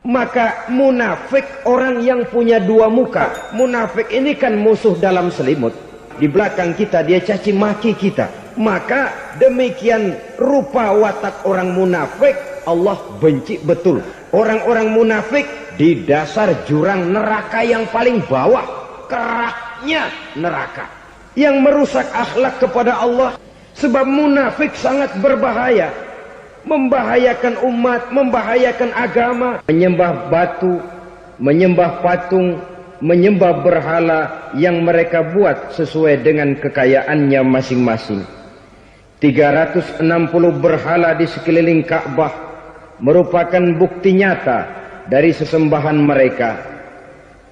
Maka munafik orang yang punya dua muka. Munafik ini kan musuh dalam selimut. Di belakang kita dia caci maki kita. Maka demikian rupa watak orang munafik Allah benci betul. Orang-orang munafik di dasar jurang neraka yang paling bawah, keraknya neraka, yang merusak akhlak kepada Allah. Sebab munafik sangat berbahaya, membahayakan umat, membahayakan agama. Menyembah batu, menyembah patung, menyembah berhala yang mereka buat sesuai dengan kekayaannya masing-masing. 360 berhala di sekeliling Ka'bah merupakan bukti nyata dari sesembahan mereka.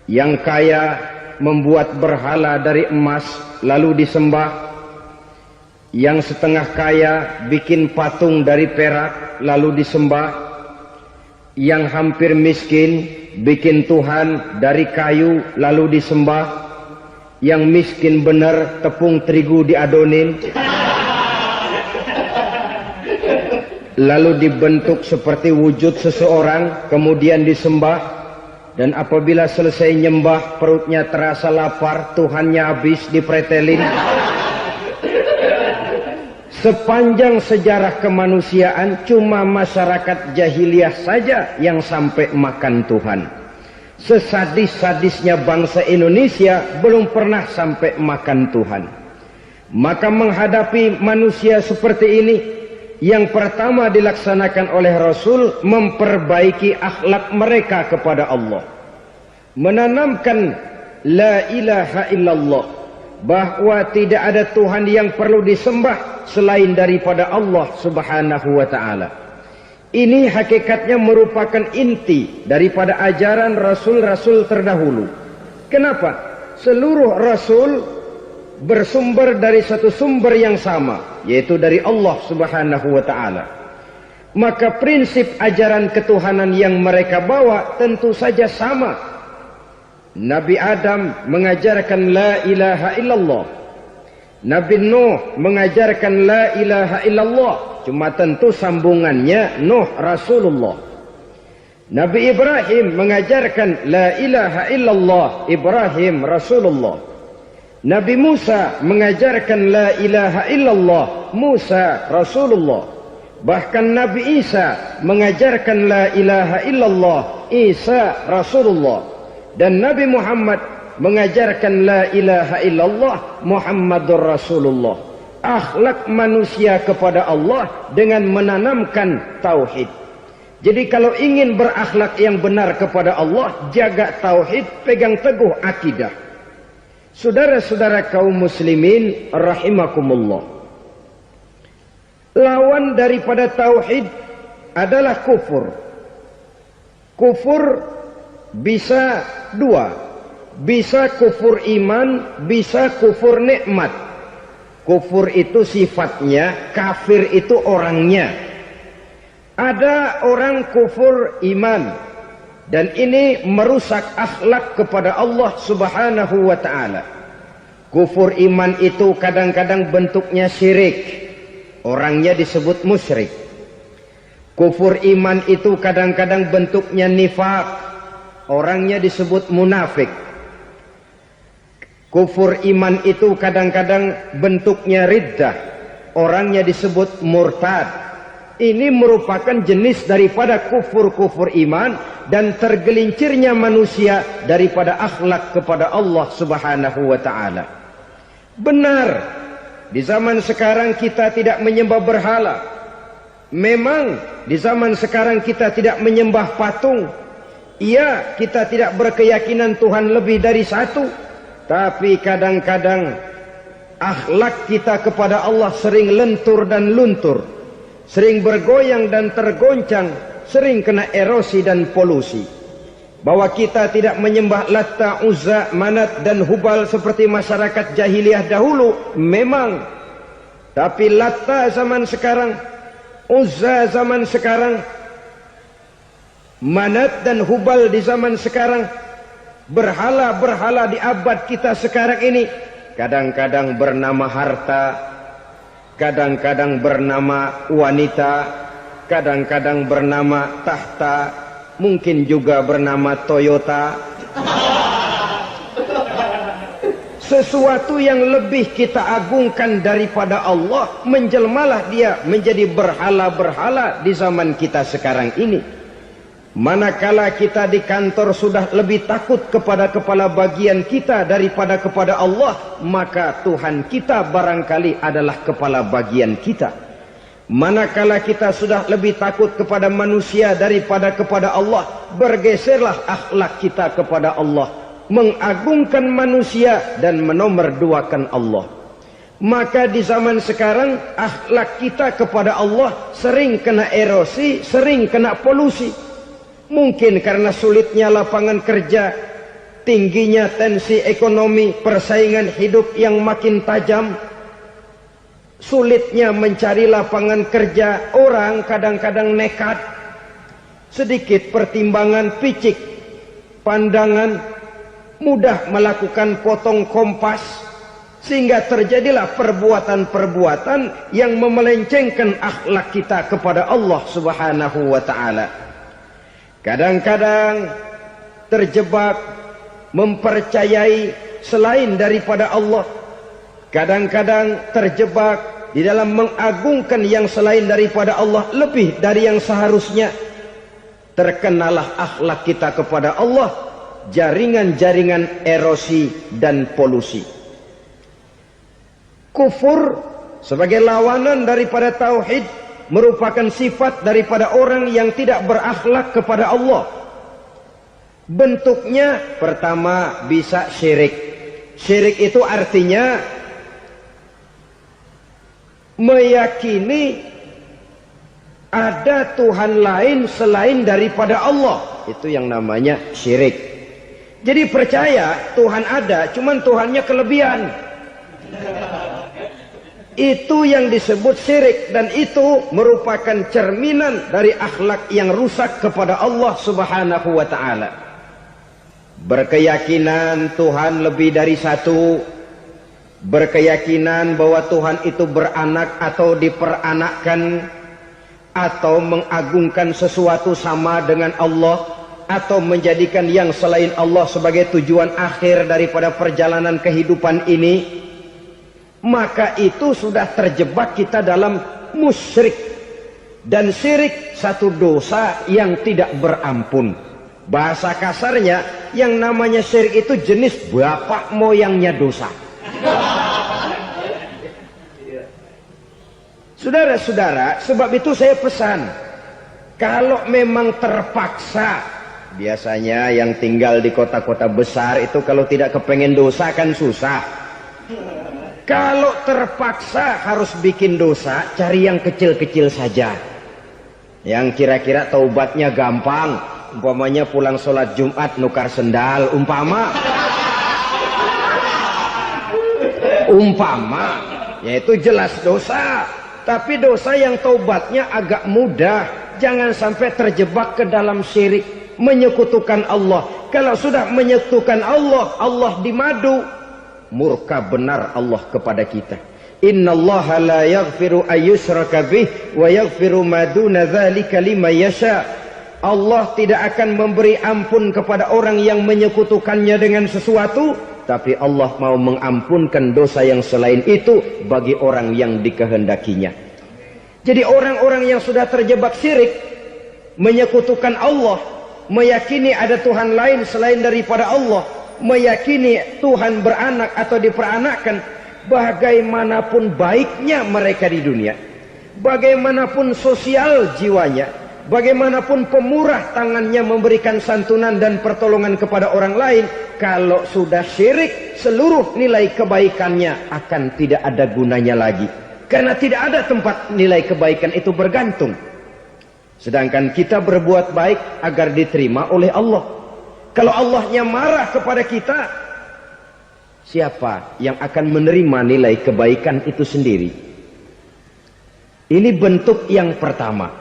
Yang kaya membuat berhala dari emas lalu disembah. Yang setengah kaya bikin patung dari perak lalu disembah. Yang hampir miskin bikin Tuhan dari kayu lalu disembah. Yang miskin benar tepung terigu diadonin lalu dibentuk seperti wujud seseorang kemudian disembah. Dan apabila selesai nyembah perutnya terasa lapar, Tuhannya habis dipretelin. Sepanjang sejarah kemanusiaan cuma masyarakat jahiliyah saja yang sampai makan Tuhan. Sesadis-sadisnya bangsa Indonesia belum pernah sampai makan Tuhan. Maka menghadapi manusia seperti ini, yang pertama dilaksanakan oleh Rasul memperbaiki akhlak mereka kepada Allah. Menanamkan la ilaha illallah, bahwa tidak ada Tuhan yang perlu disembah selain daripada Allah subhanahu wa ta'ala. Ini hakikatnya merupakan inti daripada ajaran Rasul-Rasul terdahulu. Kenapa? Seluruh Rasul bersumber dari satu sumber yang sama, yaitu dari Allah subhanahu wa ta'ala. Maka prinsip ajaran ketuhanan yang mereka bawa tentu saja sama. Nabi Adam mengajarkan la ilaha illallah. Nabi Nuh mengajarkan la ilaha illallah. Cuma tentu sambungannya Nuh Rasulullah. Nabi Ibrahim mengajarkan la ilaha illallah, Ibrahim Rasulullah. Nabi Musa mengajarkan la ilaha illallah, Musa Rasulullah. Bahkan Nabi Isa mengajarkan la ilaha illallah, Isa Rasulullah. Dan Nabi Muhammad mengajarkan la ilaha illallah, Muhammadur Rasulullah. Akhlak manusia kepada Allah dengan menanamkan tauhid. Jadi kalau ingin berakhlak yang benar kepada Allah, jaga tauhid, pegang teguh akidah. Saudara-saudara kaum muslimin rahimakumullah, lawan daripada tauhid adalah kufur. Kufur bisa dua, bisa kufur iman, bisa kufur nikmat. Kufur itu sifatnya, kafir itu orangnya. Ada orang kufur iman, dan ini merusak akhlak kepada Allah subhanahu wa ta'ala. Kufur iman itu kadang-kadang bentuknya syirik, orangnya disebut musyrik. Kufur iman itu kadang-kadang bentuknya nifaq, orangnya disebut munafik. Kufur iman itu kadang-kadang bentuknya riddah, orangnya disebut murtad. Ini merupakan jenis daripada kufur-kufur iman dan tergelincirnya manusia daripada akhlak kepada Allah subhanahu wa ta'ala. Benar, di zaman sekarang kita tidak menyembah berhala. Memang di zaman sekarang kita tidak menyembah patung. Iya, kita tidak berkeyakinan Tuhan lebih dari satu. Tapi kadang-kadang akhlak kita kepada Allah sering lentur dan luntur, sering bergoyang dan tergoncang, sering kena erosi dan polusi. Bahwa kita tidak menyembah Latta, Uzza, Manat dan Hubal seperti masyarakat jahiliyah dahulu, memang. Tapi Latta zaman sekarang, Uzza zaman sekarang, Manat dan Hubal di zaman sekarang, berhala-berhala di abad kita sekarang ini, kadang-kadang bernama harta, kadang-kadang bernama wanita, kadang-kadang bernama tahta, mungkin juga bernama Toyota. Sesuatu yang lebih kita agungkan daripada Allah, menjelmalah dia menjadi berhala-berhala di zaman kita sekarang ini. Manakala kita di kantor sudah lebih takut kepada kepala bagian kita daripada kepada Allah, maka Tuhan kita barangkali adalah kepala bagian kita. Manakala kita sudah lebih takut kepada manusia daripada kepada Allah, bergeserlah akhlak kita kepada Allah, mengagungkan manusia dan menomorduakan Allah. Maka di zaman sekarang akhlak kita kepada Allah sering kena erosi, sering kena polusi. Mungkin karena sulitnya lapangan kerja, tingginya tensi ekonomi, persaingan hidup yang makin tajam, sulitnya mencari lapangan kerja, orang kadang-kadang nekat, sedikit pertimbangan, picik pandangan, mudah melakukan potong kompas, sehingga terjadilah perbuatan-perbuatan yang memelencengkan akhlak kita kepada Allah Subhanahu wa ta'ala. Kadang-kadang terjebak mempercayai selain daripada Allah. Kadang-kadang terjebak di dalam mengagungkan yang selain daripada Allah lebih dari yang seharusnya. Terkenalah akhlak kita kepada Allah jaringan-jaringan erosi dan polusi. Kufur sebagai lawanan daripada tauhid merupakan sifat daripada orang yang tidak berakhlak kepada Allah. Bentuknya pertama bisa syirik. Syirik itu artinya meyakini ada Tuhan lain selain daripada Allah. Itu yang namanya syirik. Jadi percaya Tuhan ada, cuman Tuhannya kelebihan. Itu yang disebut syirik, dan itu merupakan cerminan dari akhlak yang rusak kepada Allah Subhanahu wa ta'ala. Berkeyakinan Tuhan lebih dari satu, berkeyakinan bahwa Tuhan itu beranak atau diperanakkan, atau mengagungkan sesuatu sama dengan Allah, atau menjadikan yang selain Allah sebagai tujuan akhir daripada perjalanan kehidupan ini, maka itu sudah terjebak kita dalam musyrik. Dan syirik satu dosa yang tidak berampun. Bahasa kasarnya, yang namanya syirik itu jenis bapak moyangnya dosa. Saudara-saudara, sebab itu saya pesan, kalau memang terpaksa, biasanya yang tinggal di kota-kota besar itu kalau tidak kepengen dosa kan susah. Kalau terpaksa harus bikin dosa, cari yang kecil-kecil saja, yang kira-kira taubatnya gampang. Umpamanya pulang sholat Jumat nukar sendal, umpama, yaitu jelas dosa. Tapi dosa yang taubatnya agak mudah. Jangan sampai terjebak ke dalam syirik, menyekutukan Allah. Kalau sudah menyekutukan Allah, Allah dimadu, murka benar Allah kepada kita. Innallaha la yaghfiru ayyushraka bih wa yaghfiru ma duna dzalika liman yasha. Allah tidak akan memberi ampun kepada orang yang menyekutukannya dengan sesuatu, tapi Allah mau mengampunkan dosa yang selain itu bagi orang yang dikehendakinya. Jadi orang-orang yang sudah terjebak syirik, menyekutukan Allah, meyakini ada Tuhan lain selain daripada Allah, meyakini Tuhan beranak atau diperanakkan, bagaimanapun baiknya mereka di dunia, bagaimanapun sosial jiwanya, bagaimanapun pemurah tangannya memberikan santunan dan pertolongan kepada orang lain, kalau sudah syirik, seluruh nilai kebaikannya akan tidak ada gunanya lagi. Karena tidak ada tempat nilai kebaikan itu bergantung. Sedangkan kita berbuat baik agar diterima oleh Allah. Kalau Allahnya marah kepada kita, siapa yang akan menerima nilai kebaikan itu sendiri? Ini bentuk yang pertama.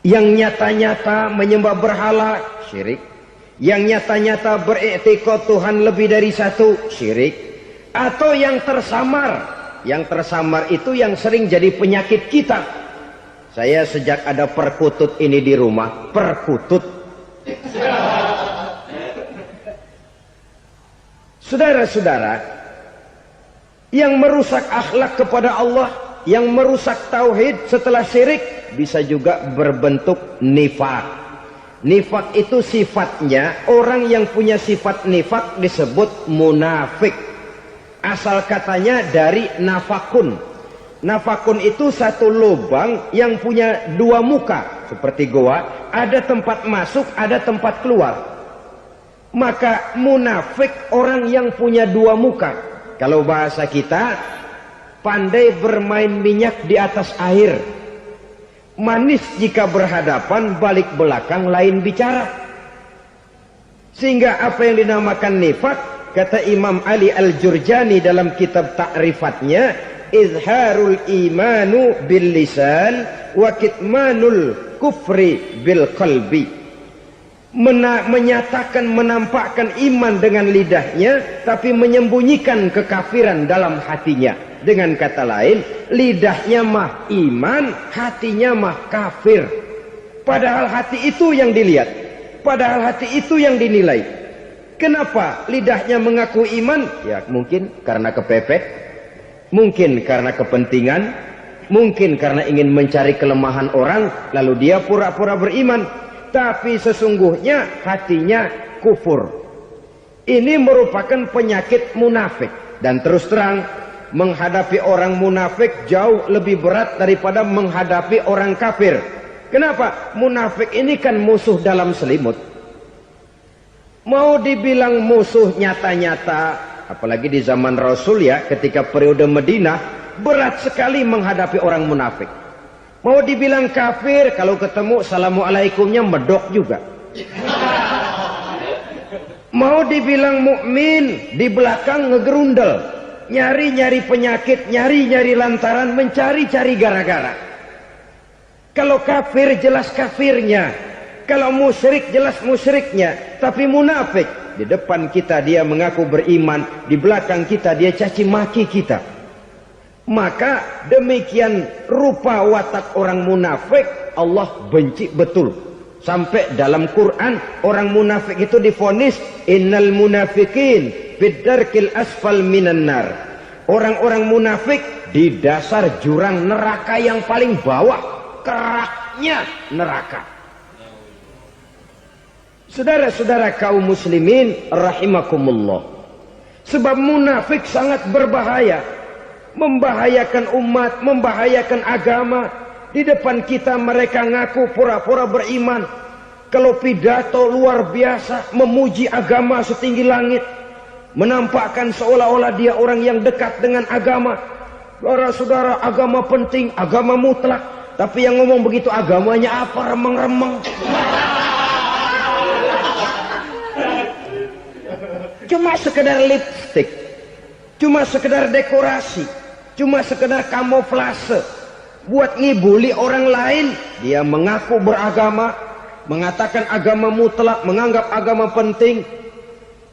Yang nyata-nyata menyembah berhala, syirik. Yang nyata-nyata beriktikad Tuhan lebih dari satu, syirik. Atau yang tersamar. Yang tersamar itu yang sering jadi penyakit kita. Saya sejak ada perkutut ini di rumah, perkutut. Saudara-saudara, yang merusak akhlak kepada Allah, yang merusak tauhid setelah syirik, bisa juga berbentuk nifak. Nifak itu sifatnya, orang yang punya sifat nifak disebut munafik. Asal katanya dari nafakun. Nafakun itu satu lubang yang punya dua muka, seperti goa, ada tempat masuk, ada tempat keluar. Maka munafik orang yang punya dua muka. Kalau bahasa kita, pandai bermain minyak di atas air. Manis jika berhadapan, balik belakang lain bicara. Sehingga apa yang dinamakan nifak, kata Imam Ali Al-Jurjani dalam kitab ta'rifatnya, izharul imanu bil lisan wa kitmanul kufri bil qalbi. Menyatakan, menampakkan iman dengan lidahnya, tapi menyembunyikan kekafiran dalam hatinya. Dengan kata lain, lidahnya mah iman, hatinya mah kafir. Padahal hati itu yang dilihat, padahal hati itu yang dinilai. Kenapa lidahnya mengaku iman? Ya mungkin karena kepepet, mungkin karena kepentingan, mungkin karena ingin mencari kelemahan orang, lalu dia pura-pura beriman. Tapi sesungguhnya hatinya kufur. Ini merupakan penyakit munafik. Dan terus terang, menghadapi orang munafik jauh lebih berat daripada menghadapi orang kafir. Kenapa? Munafik ini kan musuh dalam selimut. Mau dibilang musuh nyata-nyata, apalagi di zaman Rasul ya, ketika periode Madinah, berat sekali menghadapi orang munafik. Mau dibilang kafir, kalau ketemu assalamualaikumnya medok juga. Mau dibilang mukmin, di belakang ngegerundel, nyari-nyari penyakit, nyari-nyari lantaran, mencari-cari gara-gara. Kalau kafir jelas kafirnya, kalau musyrik jelas musyriknya. Tapi munafik, di depan kita dia mengaku beriman, di belakang kita dia caci maki kita. Maka demikian rupa watak orang munafik, Allah benci betul. Sampai dalam Quran orang munafik itu divonis innal munafikin fid darkil asfal minan nar. Orang-orang munafik di dasar jurang neraka yang paling bawah, keraknya neraka. Saudara-saudara kaum muslimin rahimakumullah. Sebab munafik sangat berbahaya. Membahayakan umat, membahayakan agama. Di depan kita mereka ngaku pura-pura beriman. Kalau pidato luar biasa, memuji agama setinggi langit, menampakkan seolah-olah dia orang yang dekat dengan agama. Saudara-saudara, agama penting, agama mutlak. Tapi yang ngomong begitu agamanya apa? Remeng-remeng. Cuma sekedar lipstick, cuma sekedar dekorasi, cuma sekedar kamuflase buat ngibuli orang lain. Dia mengaku beragama, mengatakan agama mutlak, menganggap agama penting,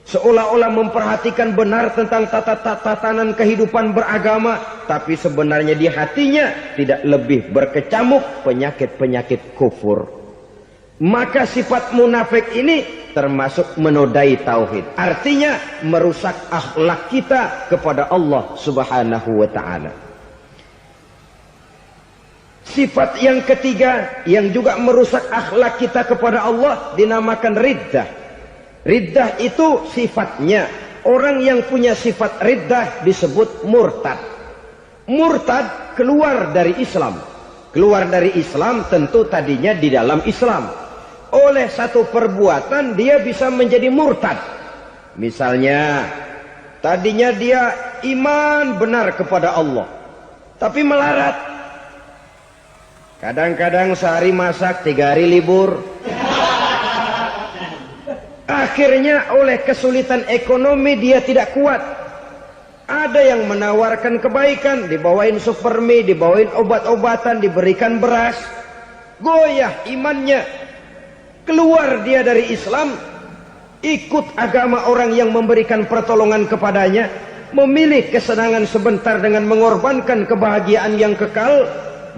seolah-olah memperhatikan benar tentang tatanan kehidupan beragama, tapi sebenarnya di hatinya tidak lebih berkecamuk penyakit-penyakit kufur. Maka sifat munafik ini termasuk menodai tauhid, artinya merusak akhlak kita kepada Allah Subhanahu wa ta'ala. Sifat yang ketiga yang juga merusak akhlak kita kepada Allah dinamakan riddah. Riddah itu sifatnya, orang yang punya sifat riddah disebut murtad. Murtad keluar dari Islam. Keluar dari Islam tentu tadinya di dalam Islam. Oleh satu perbuatan dia bisa menjadi murtad. Misalnya tadinya dia iman benar kepada Allah, tapi melarat. Kadang-kadang sehari masak, 3 hari libur. Akhirnya oleh kesulitan ekonomi dia tidak kuat. Ada yang menawarkan kebaikan, dibawain supermi, dibawain obat-obatan, diberikan beras. Goyah imannya. Keluar dia dari Islam, ikut agama orang yang memberikan pertolongan kepadanya, memilih kesenangan sebentar dengan mengorbankan kebahagiaan yang kekal.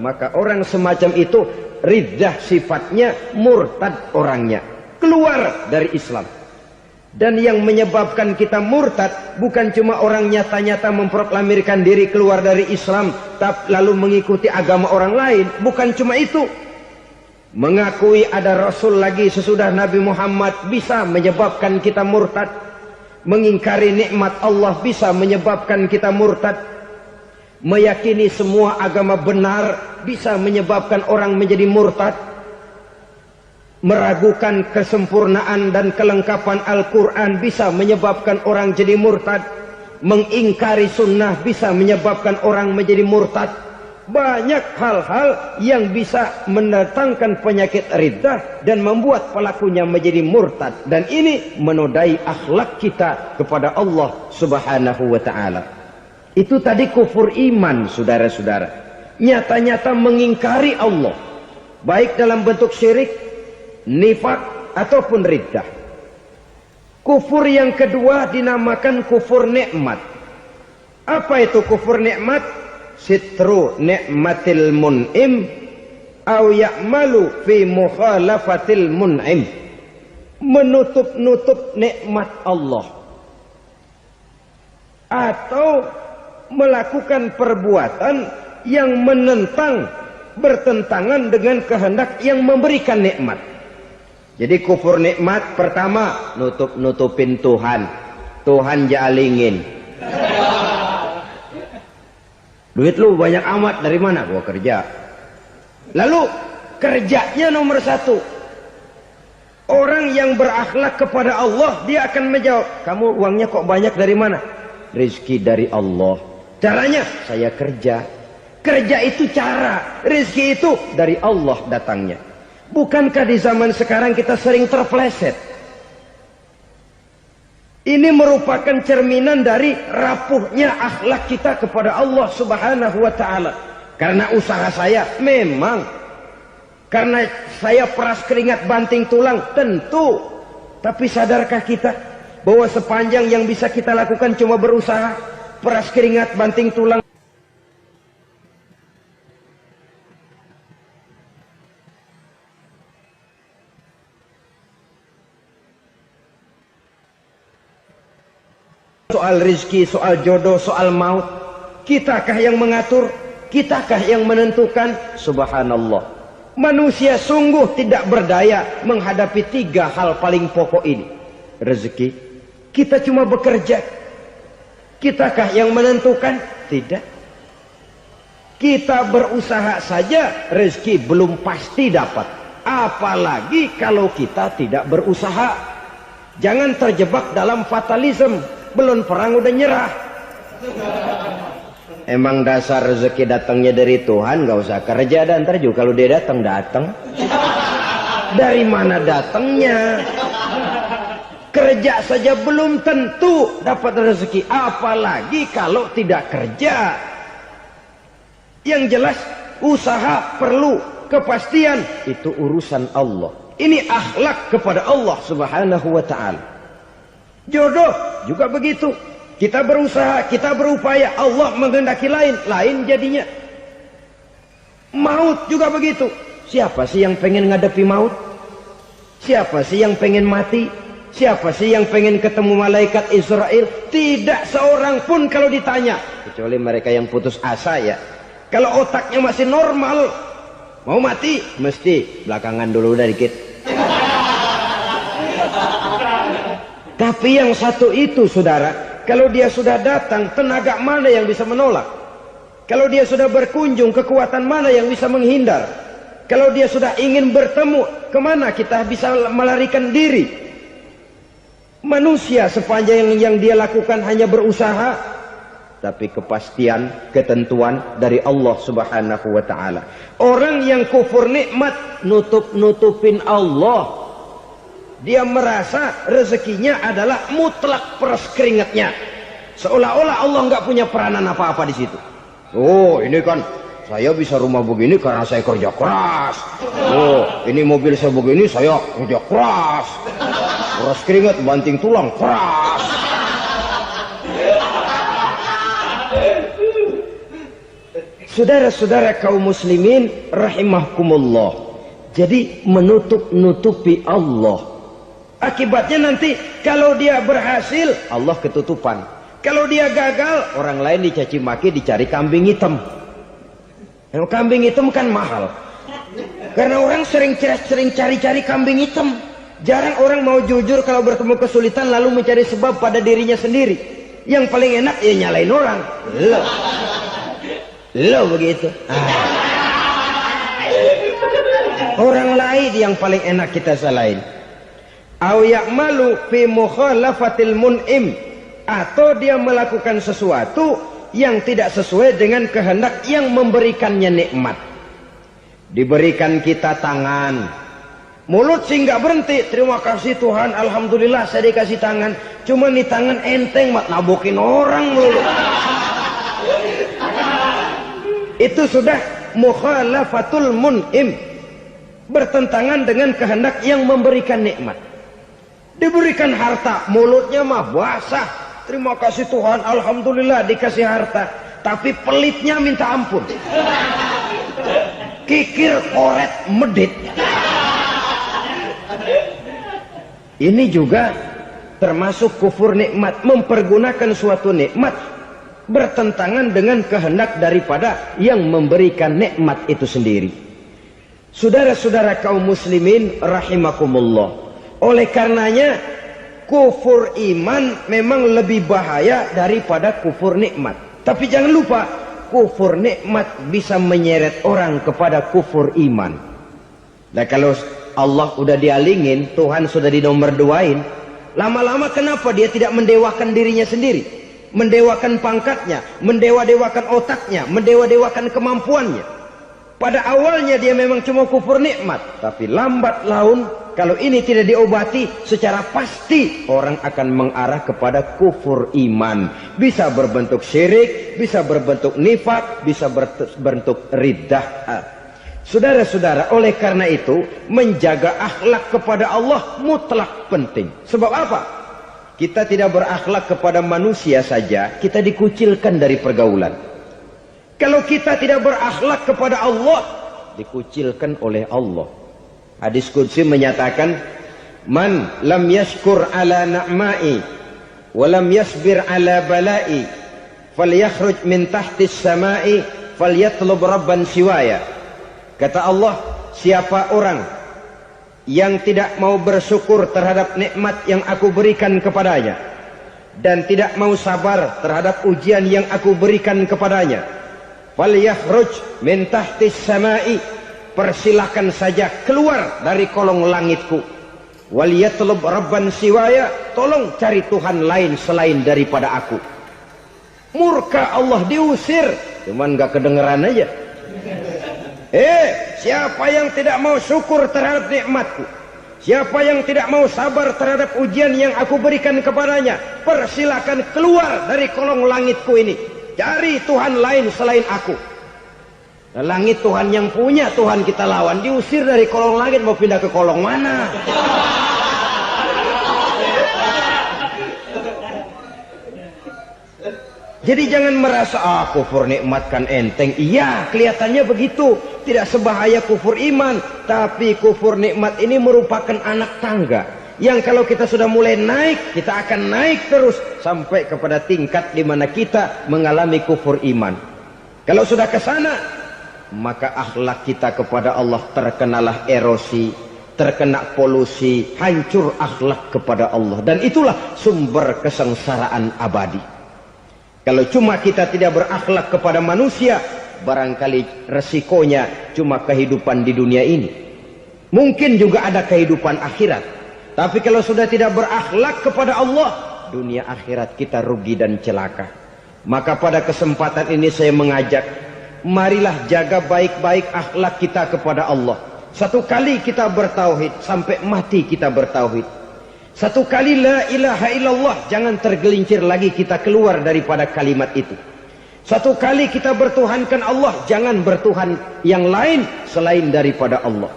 maka orang semacam itu riddah sifatnya, murtad orangnya, keluar dari Islam. Dan yang menyebabkan kita murtad bukan cuma orang nyata-nyata memproklamirkan diri keluar dari Islam lalu mengikuti agama orang lain, bukan cuma itu. Mengakui ada Rasul lagi sesudah Nabi Muhammad bisa menyebabkan kita murtad. Mengingkari nikmat Allah bisa menyebabkan kita murtad. Meyakini semua agama benar bisa menyebabkan orang menjadi murtad. Meragukan kesempurnaan dan kelengkapan Al-Quran bisa menyebabkan orang jadi murtad. Mengingkari sunnah bisa menyebabkan orang menjadi murtad. Banyak hal-hal yang bisa mendatangkan penyakit riddah dan membuat pelakunya menjadi murtad. Dan ini menodai akhlak kita kepada Allah Subhanahu wa ta'ala. Itu tadi kufur iman, saudara-saudara. Nyata-nyata mengingkari Allah, baik dalam bentuk syirik, nifak, ataupun riddah. Kufur yang kedua dinamakan kufur nikmat. Apa itu kufur nikmat? Sitru nikmatil mun'im au ya'malu fi mukhalafatil mun'im. Menutup-nutup nikmat Allah, atau melakukan perbuatan yang menentang, bertentangan dengan kehendak yang memberikan nikmat. Jadi kufur nikmat pertama, nutup-nutupin Tuhan. Tuhan jalingin. Duit lu banyak amat, dari mana? Gua kerja. Lalu kerjanya nomor satu. Orang yang berakhlak kepada Allah, dia akan menjawab, kamu uangnya kok banyak, dari mana? Rizki dari Allah. Caranya, saya kerja. Kerja itu cara, rizki itu dari Allah datangnya. Bukankah di zaman sekarang kita sering terpleset? Ini merupakan cerminan dari rapuhnya akhlak kita kepada Allah Subhanahu wa ta'ala. Karena usaha saya memang, karena saya peras keringat banting tulang, tentu. Tapi sadarkah kita bahwa sepanjang yang bisa kita lakukan cuma berusaha, peras keringat banting tulang? Soal rizki, soal jodoh, soal maut, kitakah yang mengatur? Kitakah yang menentukan? Subhanallah. Manusia sungguh tidak berdaya menghadapi tiga hal paling pokok ini. Rezeki, kita cuma bekerja. Kitakah yang menentukan? Tidak. Kita berusaha saja, rezeki belum pasti dapat. Apalagi kalau kita tidak berusaha. Jangan terjebak dalam fatalisme. Belum perang udah nyerah. Emang dasar rezeki datangnya dari Tuhan, gak usah kerja, dan ntar juga kalau dia datang. Dari mana datangnya? Kerja saja belum tentu dapat rezeki, apalagi kalau tidak kerja. Yang jelas usaha perlu kepastian, itu urusan Allah. Ini akhlak kepada Allah Subhanahu wa ta'ala. Jodoh juga begitu. Kita berusaha, kita berupaya, Allah menghendaki lain jadinya. Maut juga begitu. Siapa sih yang pengen ngadepi maut? Siapa sih yang pengen mati? Siapa sih yang pengen ketemu malaikat Israel? Tidak seorang pun kalau ditanya, kecuali mereka yang putus asa ya. Kalau otaknya masih normal, mau mati mesti belakangan dulu udah dikit. Tapi yang satu itu, saudara, kalau dia sudah datang, tenaga mana yang bisa menolak? Kalau dia sudah berkunjung, kekuatan mana yang bisa menghindar? Kalau dia sudah ingin bertemu, kemana kita bisa melarikan diri? Manusia sepanjang yang dia lakukan hanya berusaha, tapi kepastian, ketentuan dari Allah Subhanahu wa ta'ala. Orang yang kufur nikmat, nutup-nutupin Allah. Dia merasa rezekinya adalah mutlak peras keringatnya. Seolah-olah Allah nggak punya peranan apa-apa di situ. Oh, ini kan saya bisa rumah begini karena saya kerja keras. Oh, ini mobil saya begini, saya kerja keras. Peras keringat, banting tulang, keras. Saudara-saudara kaum muslimin rahimahkumullah. Jadi menutup-nutupi Allah. Akibatnya nanti kalau dia berhasil, Allah ketutupan. Kalau dia gagal, orang lain dicaci maki, dicari kambing hitam. Yang kambing hitam kan mahal. Karena orang sering cari-cari kambing hitam. Jarang orang mau jujur kalau bertemu kesulitan lalu mencari sebab pada dirinya sendiri. Yang paling enak ya nyalain orang. Lo begitu. Orang lain yang paling enak kita salahin. Au ya'malu fi mukhalafatil mun'im, atau dia melakukan sesuatu yang tidak sesuai dengan kehendak yang memberikannya nikmat. Diberikan kita tangan, mulut sih nggak berhenti. Terima kasih Tuhan, alhamdulillah saya dikasih tangan. Cuma nih tangan enteng mat nabokin orang mulu. Itu sudah mukhalafatul mun'im, bertentangan dengan kehendak yang memberikan nikmat. Diberikan harta, mulutnya mah basah. Terima kasih Tuhan, alhamdulillah dikasih harta. Tapi pelitnya minta ampun. Kikir koret medit. Ini juga termasuk kufur nikmat, mempergunakan suatu nikmat bertentangan dengan kehendak daripada yang memberikan nikmat itu sendiri. Saudara-saudara kaum muslimin rahimakumullah. Oleh karenanya kufur iman memang lebih bahaya daripada kufur nikmat. Tapi jangan lupa, kufur nikmat bisa menyeret orang kepada kufur iman. Nah kalau Allah udah dialingin, Tuhan sudah dinomor duain, lama-lama kenapa dia tidak mendewakan dirinya sendiri? Mendewakan pangkatnya, mendewa-dewakan otaknya, mendewa-dewakan kemampuannya. Pada awalnya dia memang cuma kufur nikmat, tapi lambat laun kalau ini tidak diobati secara pasti orang akan mengarah kepada kufur iman. Bisa berbentuk syirik, bisa berbentuk nifak, bisa berbentuk riddah. Saudara-saudara, oleh karena itu menjaga akhlak kepada Allah mutlak penting. Sebab apa? Kita tidak berakhlak kepada manusia saja, kita dikucilkan dari pergaulan. Kalau kita tidak berakhlak kepada Allah, dikucilkan oleh Allah. Hadis qudsi menyatakan, man lam yashkur ala na'ma'i wa lam yasbir ala bala'i falyakhruj min tahtis sama'i falyatlub rabban siwaya. Kata Allah, siapa orang yang tidak mau bersyukur terhadap nikmat yang aku berikan kepadanya dan tidak mau sabar terhadap ujian yang aku berikan kepadanya, falyakhruj min tahtis sama'i, persilahkan saja keluar dari kolong langitku, waliyatlub rabban siwaya, tolong cari Tuhan lain selain daripada aku. Murka Allah, diusir, cuman gak kedengeran aja. Siapa yang tidak mau syukur terhadap nikmatku, siapa yang tidak mau sabar terhadap ujian yang aku berikan kepadanya, persilakan keluar dari kolong langitku ini, cari Tuhan lain selain aku. Langit Tuhan yang punya, Tuhan kita lawan, diusir dari kolong langit, mau pindah ke kolong mana? Jadi jangan merasa kufur nikmat kan enteng. Iya, kelihatannya begitu, tidak sebahaya kufur iman. Tapi kufur nikmat ini merupakan anak tangga yang kalau kita sudah mulai naik, kita akan naik terus sampai kepada tingkat di mana kita mengalami kufur iman. Kalau sudah ke sana, maka akhlak kita kepada Allah terkenalah erosi, terkena polusi, hancur akhlak kepada Allah, dan itulah sumber kesengsaraan abadi. Kalau cuma kita tidak berakhlak kepada manusia, barangkali resikonya cuma kehidupan di dunia ini. Mungkin juga ada kehidupan akhirat. Tapi kalau sudah tidak berakhlak kepada Allah, dunia akhirat kita rugi dan celaka. Maka pada kesempatan ini saya mengajak, marilah jaga baik-baik akhlak kita kepada Allah. Satu kali kita bertauhid, sampai mati kita bertauhid. Satu kali la ilaha illallah, jangan tergelincir lagi kita keluar daripada kalimat itu. Satu kali kita bertuhankan Allah, jangan bertuhan yang lain selain daripada Allah.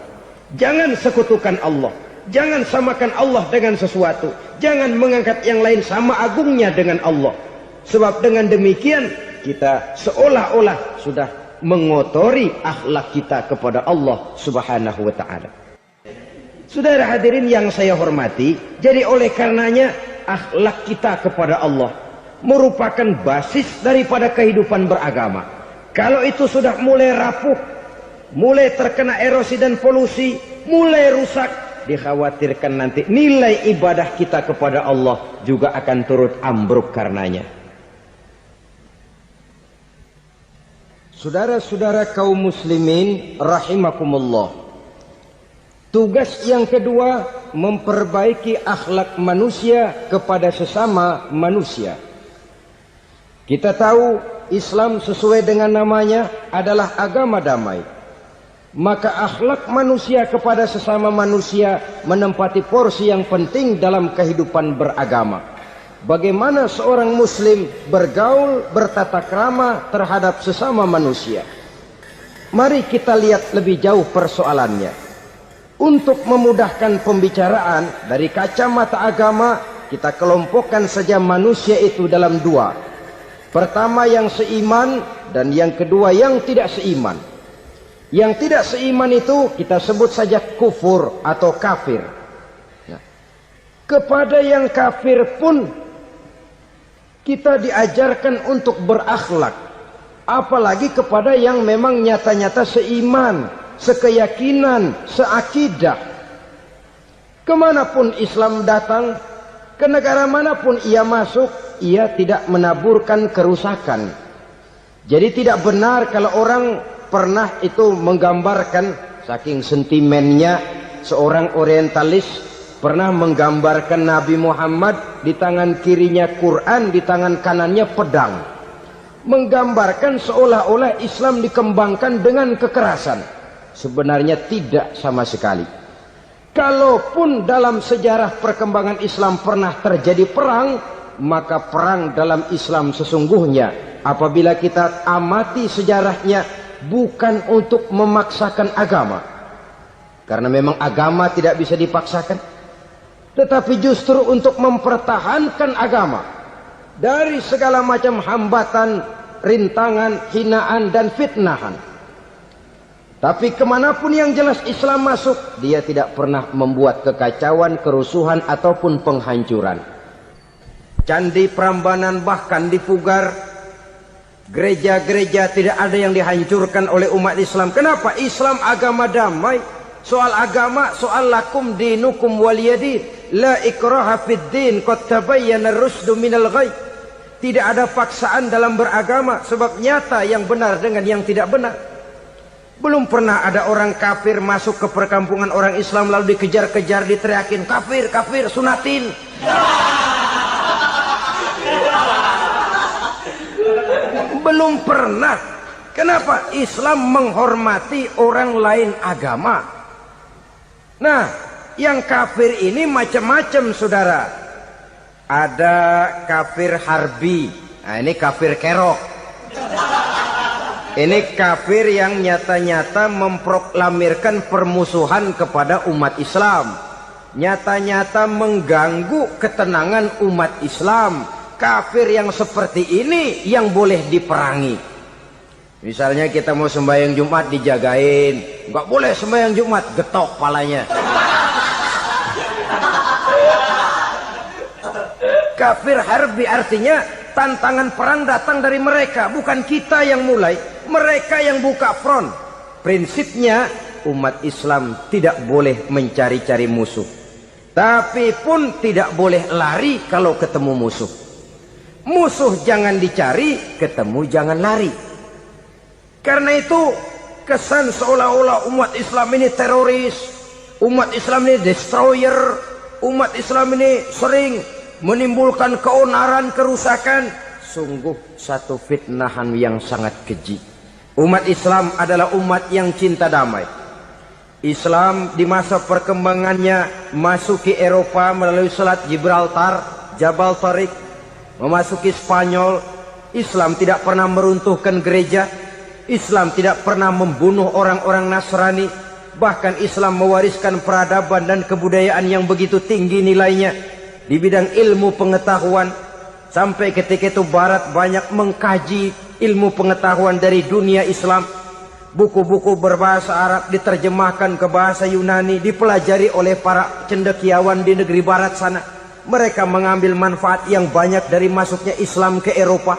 Jangan sekutukan Allah, jangan samakan Allah dengan sesuatu, jangan mengangkat yang lain sama agungnya dengan Allah. Sebab dengan demikian kita seolah-olah sudah mengotori akhlak kita kepada Allah Subhanahu wa taala. Saudara hadirin yang saya hormati, jadi oleh karenanya akhlak kita kepada Allah merupakan basis daripada kehidupan beragama. Kalau itu sudah mulai rapuh, mulai terkena erosi dan polusi, mulai rusak, dikhawatirkan nanti nilai ibadah kita kepada Allah juga akan turut ambruk karenanya. Saudara-saudara kaum muslimin rahimakumullah, tugas yang kedua memperbaiki akhlak manusia kepada sesama manusia. Kita tahu Islam sesuai dengan namanya adalah agama damai. Maka akhlak manusia kepada sesama manusia menempati porsi yang penting dalam kehidupan beragama. Bagaimana seorang muslim bergaul, bertata krama terhadap sesama manusia. Mari kita lihat lebih jauh persoalannya. Untuk memudahkan pembicaraan dari kacamata agama, kita kelompokkan saja manusia itu dalam dua. Pertama yang seiman dan yang kedua yang tidak seiman. Yang tidak seiman itu kita sebut saja kufur atau kafir. Nah, kepada yang kafir pun kita diajarkan untuk berakhlak. Apalagi kepada yang memang nyata-nyata seiman, sekeyakinan, seakidah. Kemanapun Islam datang, ke negara manapun ia masuk, ia tidak menaburkan kerusakan. Jadi tidak benar kalau orang pernah itu menggambarkan, saking sentimennya seorang orientalis pernah menggambarkan Nabi Muhammad di tangan kirinya Quran, di tangan kanannya pedang. Menggambarkan seolah-olah Islam dikembangkan dengan kekerasan. Sebenarnya tidak sama sekali. Kalaupun dalam sejarah perkembangan Islam pernah terjadi perang, maka perang dalam Islam sesungguhnya apabila kita amati sejarahnya bukan untuk memaksakan agama. Karena memang agama tidak bisa dipaksakan. Tetapi justru untuk mempertahankan agama dari segala macam hambatan, rintangan, hinaan dan fitnahan. Tapi kemanapun yang jelas Islam masuk, dia tidak pernah membuat kekacauan, kerusuhan ataupun penghancuran. Candi Prambanan bahkan dipugar, gereja-gereja tidak ada yang dihancurkan oleh umat Islam. Kenapa? Islam agama damai. Soal agama, soal lakum dinukum waliyadin. La ikraha fid din, qad tabayyana ar-rusdu minal ghayy. Tidak ada paksaan dalam beragama, sebab nyata yang benar dengan yang tidak benar. Belum pernah ada orang kafir masuk ke perkampungan orang Islam lalu dikejar-kejar, diteriakin kafir, kafir, sunatin. Belum pernah. Kenapa? Islam menghormati orang lain agama. Nah, yang kafir ini macam-macam saudara. Ada kafir harbi. Nah, ini kafir kerok. Ini kafir yang nyata-nyata memproklamirkan permusuhan kepada umat Islam. Nyata-nyata mengganggu ketenangan umat Islam. Kafir yang seperti ini yang boleh diperangi. Misalnya kita mau sembahyang Jumat dijagain, nggak boleh sembahyang Jumat, getok palanya. Kafir harbi artinya tantangan perang datang dari mereka, bukan kita yang mulai, mereka yang buka front. Prinsipnya umat Islam tidak boleh mencari-cari musuh, tapi pun tidak boleh lari kalau ketemu musuh. Musuh jangan dicari, ketemu jangan lari. Karena itu kesan seolah-olah umat Islam ini teroris, umat Islam ini destroyer, umat Islam ini sering menimbulkan keonaran, kerusakan. Sungguh satu fitnahan yang sangat keji. Umat Islam adalah umat yang cinta damai. Islam di masa perkembangannya masuki Eropa melalui Selat Gibraltar, Jabal Tariq, memasuki Spanyol. Islam tidak pernah meruntuhkan gereja. Islam tidak pernah membunuh orang-orang Nasrani. Bahkan Islam mewariskan peradaban dan kebudayaan yang begitu tinggi nilainya di bidang ilmu pengetahuan. Sampai ketika itu Barat banyak mengkaji, ilmu pengetahuan dari dunia Islam. Buku-buku berbahasa Arab diterjemahkan ke bahasa Yunani, dipelajari oleh para cendekiawan di negeri barat sana. Mereka mengambil manfaat yang banyak dari masuknya Islam ke Eropa.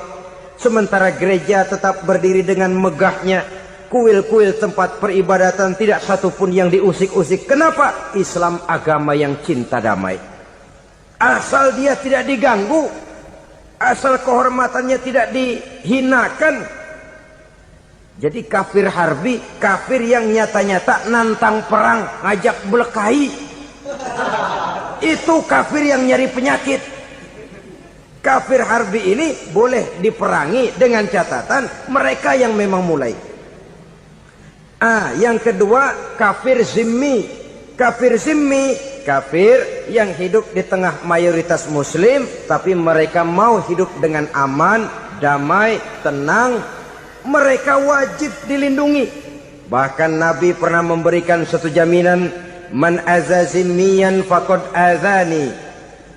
Sementara gereja tetap berdiri dengan megahnya. Kuil-kuil tempat peribadatan tidak satupun yang diusik-usik. Kenapa? Islam agama yang cinta damai. Asal dia tidak diganggu, asal kehormatannya tidak dihinakan. Jadi kafir harbi, kafir yang nyata-nyata nantang perang, ngajak berkelahi. Itu kafir yang nyari penyakit. Kafir harbi ini boleh diperangi dengan catatan mereka yang memang mulai. Yang kedua, kafir zimmi. Kafir zimmi, kafir yang hidup di tengah mayoritas muslim, tapi mereka mau hidup dengan aman, damai, tenang. Mereka wajib dilindungi. Bahkan Nabi pernah memberikan satu jaminan, man azazimiyan faqad azani.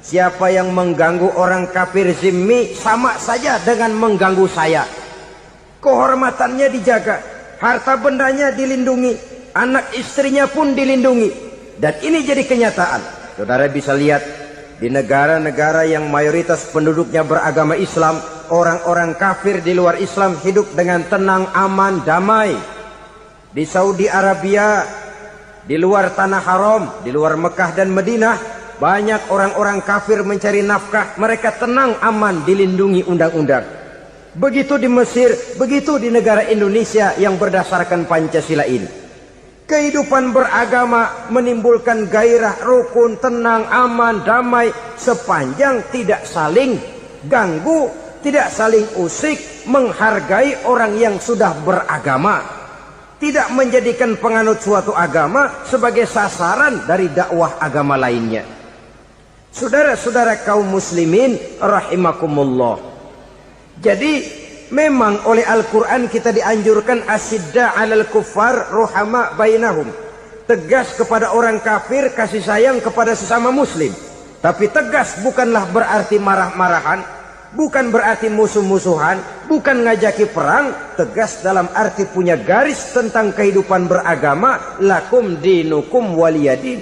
Siapa yang mengganggu orang kafir zimmi sama saja dengan mengganggu saya. Kehormatannya dijaga, harta bendanya dilindungi, anak istrinya pun dilindungi. Dan ini jadi kenyataan. Saudara bisa lihat di negara-negara yang mayoritas penduduknya beragama Islam, orang-orang kafir di luar Islam hidup dengan tenang, aman, damai. Di Saudi Arabia, di luar tanah haram, di luar Mekah dan Madinah, banyak orang-orang kafir mencari nafkah. Mereka tenang, aman, dilindungi undang-undang. Begitu di Mesir, begitu di negara Indonesia yang berdasarkan Pancasila ini. Kehidupan beragama menimbulkan gairah, rukun, tenang, aman, damai, sepanjang tidak saling ganggu, tidak saling usik, menghargai orang yang sudah beragama, tidak menjadikan penganut suatu agama sebagai sasaran dari dakwah agama lainnya. Saudara-saudara kaum muslimin rahimakumullah. Jadi memang oleh Al-Quran kita dianjurkan asyidda 'alal kuffar ruhama bainahum. Tegas kepada orang kafir, kasih sayang kepada sesama muslim. Tapi tegas bukanlah berarti marah-marahan, bukan berarti musuh-musuhan, bukan ngajaki perang. Tegas dalam arti punya garis tentang kehidupan beragama, lakum dinukum waliyadin.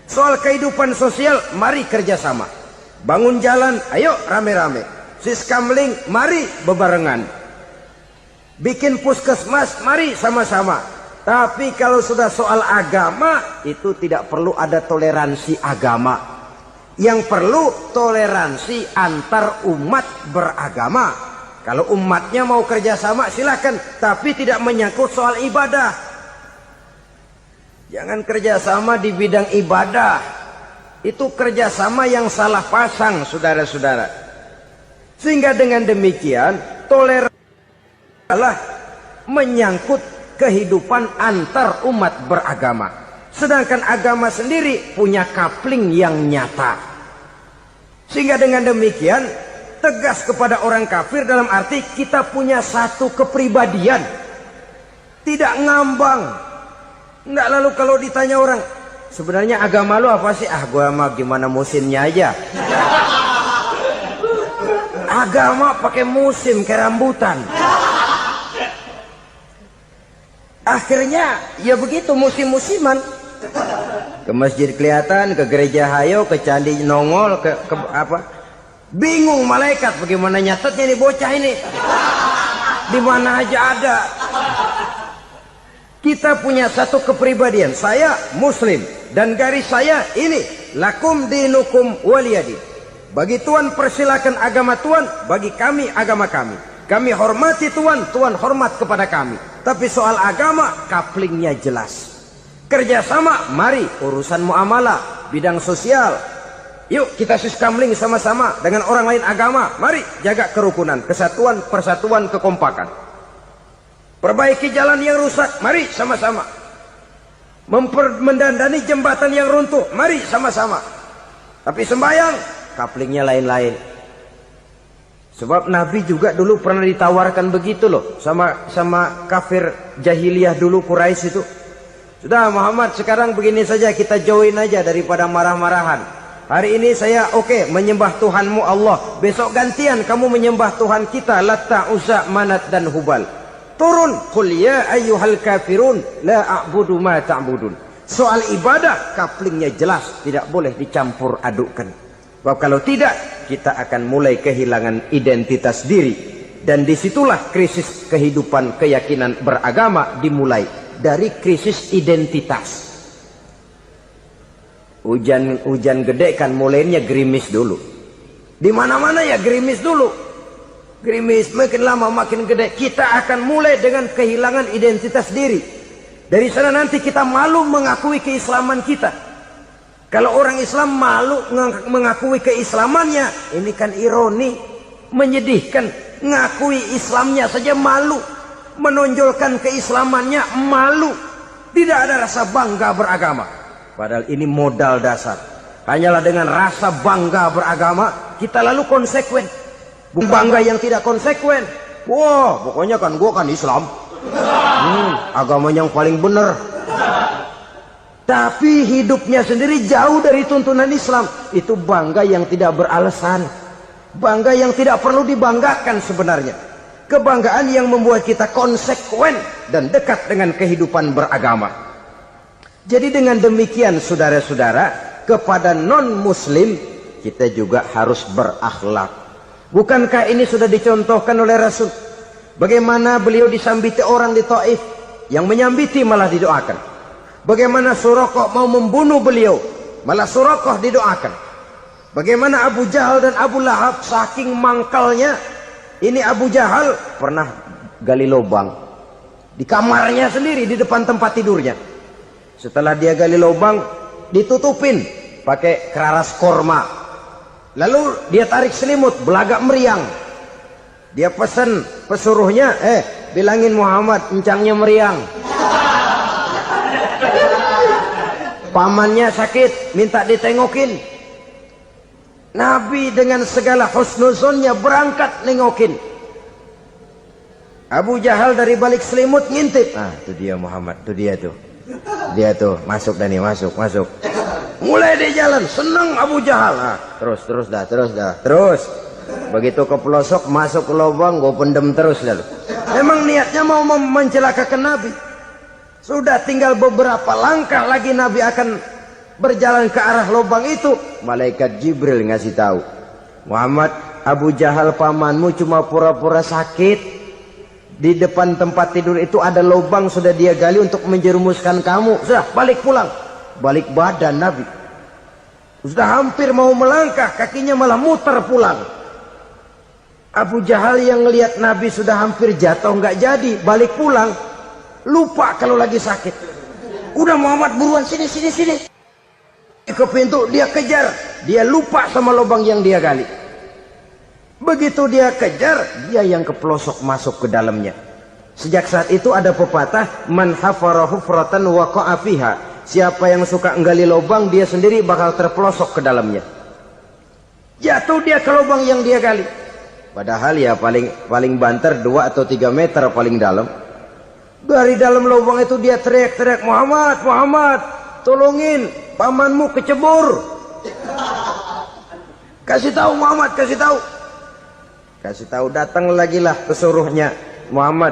Soal kehidupan sosial, mari kerjasama. Bangun jalan, ayo rame-rame. Siskamling, mari bebarengan. Bikin puskesmas, mari sama-sama. Tapi kalau sudah soal agama, itu tidak perlu ada toleransi agama. Yang perlu toleransi antar umat beragama. Kalau umatnya mau kerjasama silakan, tapi tidak menyangkut soal ibadah. Jangan kerjasama di bidang ibadah. Itu kerjasama yang salah pasang, saudara-saudara. Sehingga dengan demikian toleransi adalah menyangkut kehidupan antar umat beragama. Sedangkan agama sendiri punya kapling yang nyata. Sehingga dengan demikian tegas kepada orang kafir dalam arti kita punya satu kepribadian. Tidak ngambang. Enggak, lalu kalau ditanya orang, sebenarnya agama lu apa sih? Gua mah gimana musimnya aja. Agama pakai musim kayak rambutan. Akhirnya ya begitu, musim-musiman. Ke masjid kelihatan, ke gereja hayo, ke candi nongol, ke apa? Bingung malaikat bagaimana nyatetnya nih bocah ini. Di mana aja ada. Kita punya satu kepribadian. Saya muslim dan garis saya ini, lakum dinukum waliyadin. Bagi Tuhan persilakan agama Tuhan, bagi kami agama kami. Kami hormati Tuhan, Tuhan hormat kepada kami. Tapi soal agama, kaplingnya jelas. Kerjasama, mari urusan muamalah, bidang sosial. Yuk kita siskamling sama-sama dengan orang lain agama. Mari jaga kerukunan, kesatuan, persatuan, kekompakan. Perbaiki jalan yang rusak, mari sama-sama. Mendandani jembatan yang runtuh, mari sama-sama. Tapi sembahyang, kaplingnya lain-lain. Sebab Nabi juga dulu pernah ditawarkan begitu loh sama kafir jahiliyah dulu, Quraisy itu. Sudah Muhammad, sekarang begini saja, kita join aja daripada marah-marahan. Hari ini saya menyembah Tuhanmu Allah. Besok gantian kamu menyembah Tuhan kita Latta, Uzza, Manat dan Hubal. Turun, qul ya ayyuhal kafirun la a'budu ma ta'budun. Soal ibadah kaplingnya jelas, tidak boleh dicampur adukkan. Sebab kalau tidak, kita akan mulai kehilangan identitas diri. Dan disitulah krisis kehidupan keyakinan beragama dimulai. Dari krisis identitas. Hujan gede kan mulainya gerimis dulu. Di mana-mana ya gerimis dulu. Gerimis makin lama makin gede. Kita akan mulai dengan kehilangan identitas diri. Dari sana nanti kita malu mengakui keislaman kita. Kalau orang Islam malu mengakui keislamannya, ini kan ironi, menyedihkan. Ngakui Islamnya saja malu, menonjolkan keislamannya malu. Tidak ada rasa bangga beragama. Padahal ini modal dasar. Hanyalah dengan rasa bangga beragama kita lalu konsekuen. Bangga yang tidak konsekuen, wah pokoknya kan gua kan Islam, agama yang paling benar. Tapi hidupnya sendiri jauh dari tuntunan Islam. Itu bangga yang tidak beralasan, bangga yang tidak perlu dibanggakan sebenarnya. Kebanggaan yang membuat kita konsekuen dan dekat dengan kehidupan beragama. Jadi dengan demikian saudara-saudara, kepada non-muslim kita juga harus berakhlak. Bukankah ini sudah dicontohkan oleh Rasul? Bagaimana beliau disambiti orang di Taif, yang menyambiti malah didoakan. Bagaimana Suraqah mau membunuh beliau, malah Suraqah didoakan. Bagaimana Abu Jahal dan Abu Lahab saking mangkalnya. Ini Abu Jahal pernah gali lubang di kamarnya sendiri, di depan tempat tidurnya. Setelah dia gali lubang, ditutupin pakai keraras korma. Lalu dia tarik selimut, belagak meriang. Dia pesan pesuruhnya, bilangin Muhammad, encangnya meriang. Pamannya sakit, minta ditengokin. Nabi dengan segala husnuzonnya berangkat nengokin. Abu Jahal dari balik selimut ngintip. Itu dia Muhammad, itu dia tuh. Dia tuh masuk Dani, masuk. Mulai dia jalan, senang Abu Jahal. Terus. Begitu ke pelosok, masuk ke lubang, gue pendem terus lalu. Memang niatnya mau mencelakakan Nabi. Sudah tinggal beberapa langkah lagi Nabi akan berjalan ke arah lubang itu. Malaikat Jibril ngasih tahu, Muhammad, Abu Jahal pamanmu cuma pura-pura sakit. Di depan tempat tidur itu ada lubang sudah dia gali untuk menjerumuskan kamu. Sudah balik pulang. Balik badan Nabi. Sudah hampir mau melangkah, kakinya malah muter pulang. Abu Jahal yang ngelihat Nabi sudah hampir jatuh nggak jadi, balik pulang. Lupa kalau lagi sakit. Udah Muhammad buruan sini. Ke pintu dia kejar. Dia lupa sama lubang yang dia gali. Begitu dia kejar, dia yang kepelosok masuk ke dalamnya. Sejak saat itu ada pepatah, man hafara hufratan waqa'a fiha. Siapa yang suka nggali lubang, dia sendiri bakal terpelosok ke dalamnya. Jatuh dia ke lubang yang dia gali. Padahal ya paling banter 2 atau 3 meter paling dalam. Dari dalam lubang itu dia teriak-teriak, Muhammad, tolongin, pamanmu kecebur. Kasih tahu Muhammad, kasih tahu, datang lagi lah pesuruhnya. Muhammad,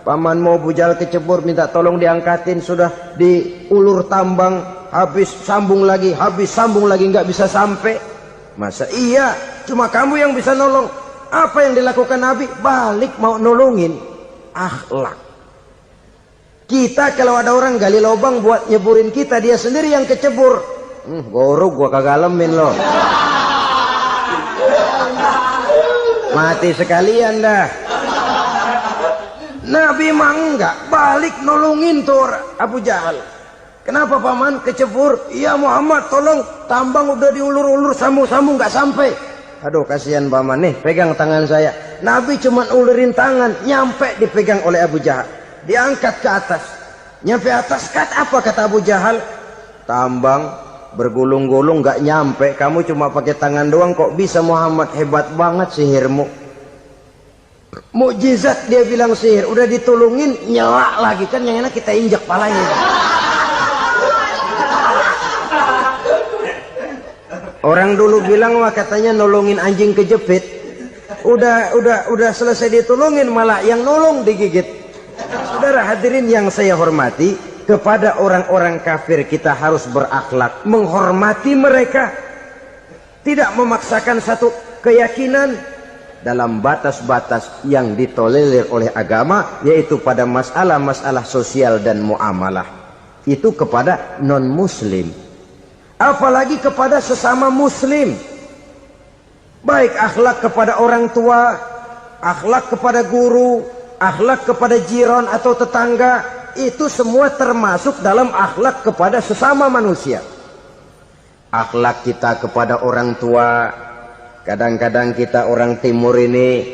pamanmu Abu Jahal kecebur, minta tolong diangkatin. Sudah diulur tambang, habis sambung lagi, nggak bisa sampai. Masa iya, cuma kamu yang bisa nolong. Apa yang dilakukan Nabi? Balik mau nolongin. Akhlak. Kita kalau ada orang gali lubang buat nyeburin kita, dia sendiri yang kecebur. Gorok gua kagak lemin loh. Mati sekalian dah. Nabi mah enggak, balik nolongin tuh Abu Jahal. Kenapa paman kecebur? Iya Muhammad, tolong, tambang udah diulur-ulur, sambung-sambung nggak sampai. Aduh kasihan paman, nih pegang tangan saya. Nabi cuma ulurin tangan, nyampe dipegang oleh Abu Jahal. Diangkat ke atas. Nyampe atas, apa kata Abu Jahal? Tambang bergulung-gulung nggak nyampe, kamu cuma pakai tangan doang kok bisa Muhammad, hebat banget sihirmu. Mukjizat dia bilang sihir, udah ditolongin nyelak lagi, kan yang enak kita injak palanya. Orang dulu bilang wah katanya nolongin anjing kejepit. Udah selesai ditolongin malah yang nolong digigit. Saudara hadirin yang saya hormati, kepada orang-orang kafir kita harus berakhlak, menghormati mereka, tidak memaksakan satu keyakinan dalam batas-batas yang ditolerir oleh agama, yaitu pada masalah-masalah sosial dan muamalah. Itu kepada non-muslim, apalagi kepada sesama muslim. Baik akhlak kepada orang tua, akhlak kepada guru, akhlak kepada jiran atau tetangga, itu semua termasuk dalam akhlak kepada sesama manusia. Akhlak kita kepada orang tua, kadang-kadang kita orang timur ini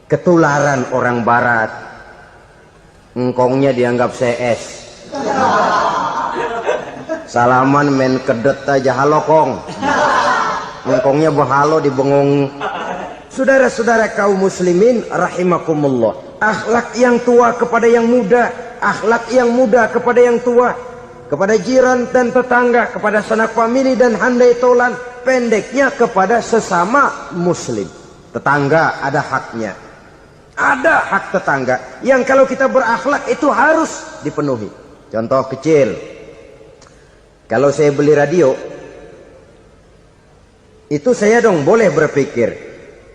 ketularan orang barat. Engkongnya dianggap CS. Salaman main kedet aja, halo kong. Engkongnya bahalo di bengong. Saudara-saudara kaum muslimin rahimakumullah, akhlak yang tua kepada yang muda, akhlak yang muda kepada yang tua, kepada jiran dan tetangga, kepada sanak famili dan handai tolan, pendeknya kepada sesama muslim. Tetangga ada haknya, ada hak tetangga yang kalau kita berakhlak itu harus dipenuhi. Contoh kecil, kalau saya beli radio, itu saya dong boleh berpikir,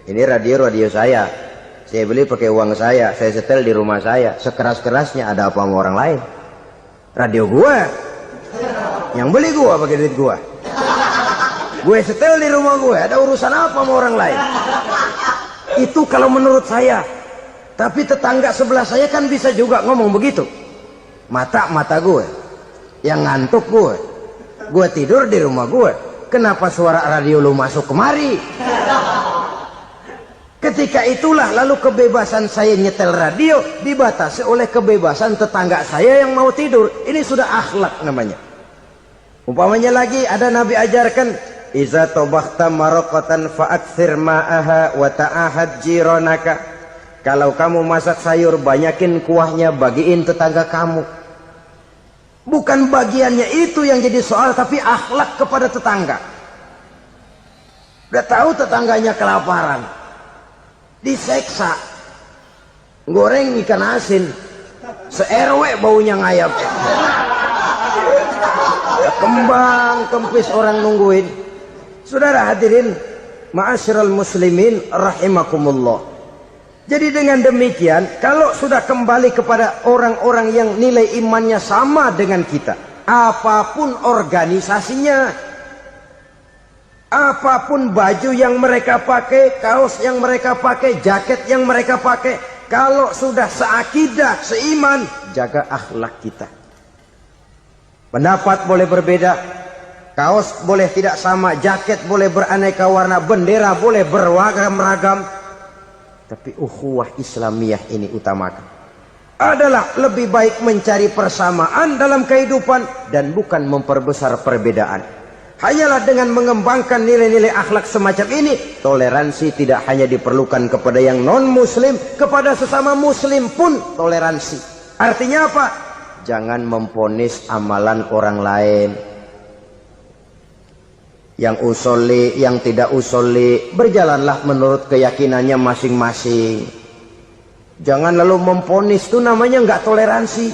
ini radio saya beli pakai uang saya setel di rumah saya, sekeras-kerasnya ada apa sama orang lain? Radio gua, yang beli gua pakai duit gua, gue setel di rumah gue, ada urusan apa sama orang lain? Itu kalau menurut saya. Tapi tetangga sebelah saya kan bisa juga ngomong begitu. Mata gue yang ngantuk, gue tidur di rumah gue, kenapa suara radio lu masuk kemari? Ketika itulah lalu kebebasan saya nyetel radio dibatasi oleh kebebasan tetangga saya yang mau tidur. Ini sudah akhlak namanya. Umpamanya lagi ada Nabi ajarkan, iza tobakhta maraqatan fa'akthir ma'aha wa ta'ahad jiranaka. Kalau kamu masak sayur, banyakin kuahnya, bagiin tetangga kamu. Bukan bagiannya itu yang jadi soal, tapi akhlak kepada tetangga. Udah tahu tetangganya kelaparan, diseksa, goreng ikan asin, se-RW baunya ngayap, kembang kempis orang nungguin. Saudara hadirin ma'asyiral muslimin rahimakumullah. Jadi dengan demikian, kalau sudah kembali kepada orang-orang yang nilai imannya sama dengan kita, apapun organisasinya, apapun baju yang mereka pakai, kaos yang mereka pakai, jaket yang mereka pakai, kalau sudah seakidah, seiman, jaga akhlak kita. Pendapat boleh berbeda, kaos boleh tidak sama, jaket boleh beraneka warna, bendera boleh beragam-ragam, tapi ukhuwah Islamiyah ini utamakan. Adalah lebih baik mencari persamaan dalam kehidupan dan bukan memperbesar perbedaan. Hanyalah dengan mengembangkan nilai-nilai akhlak semacam ini, toleransi tidak hanya diperlukan kepada yang non-muslim, kepada sesama muslim pun toleransi. Artinya apa? Jangan memponis amalan orang lain. Yang usolli, yang tidak usolli, berjalanlah menurut keyakinannya masing-masing. Jangan lalu memponis, itu namanya nggak toleransi.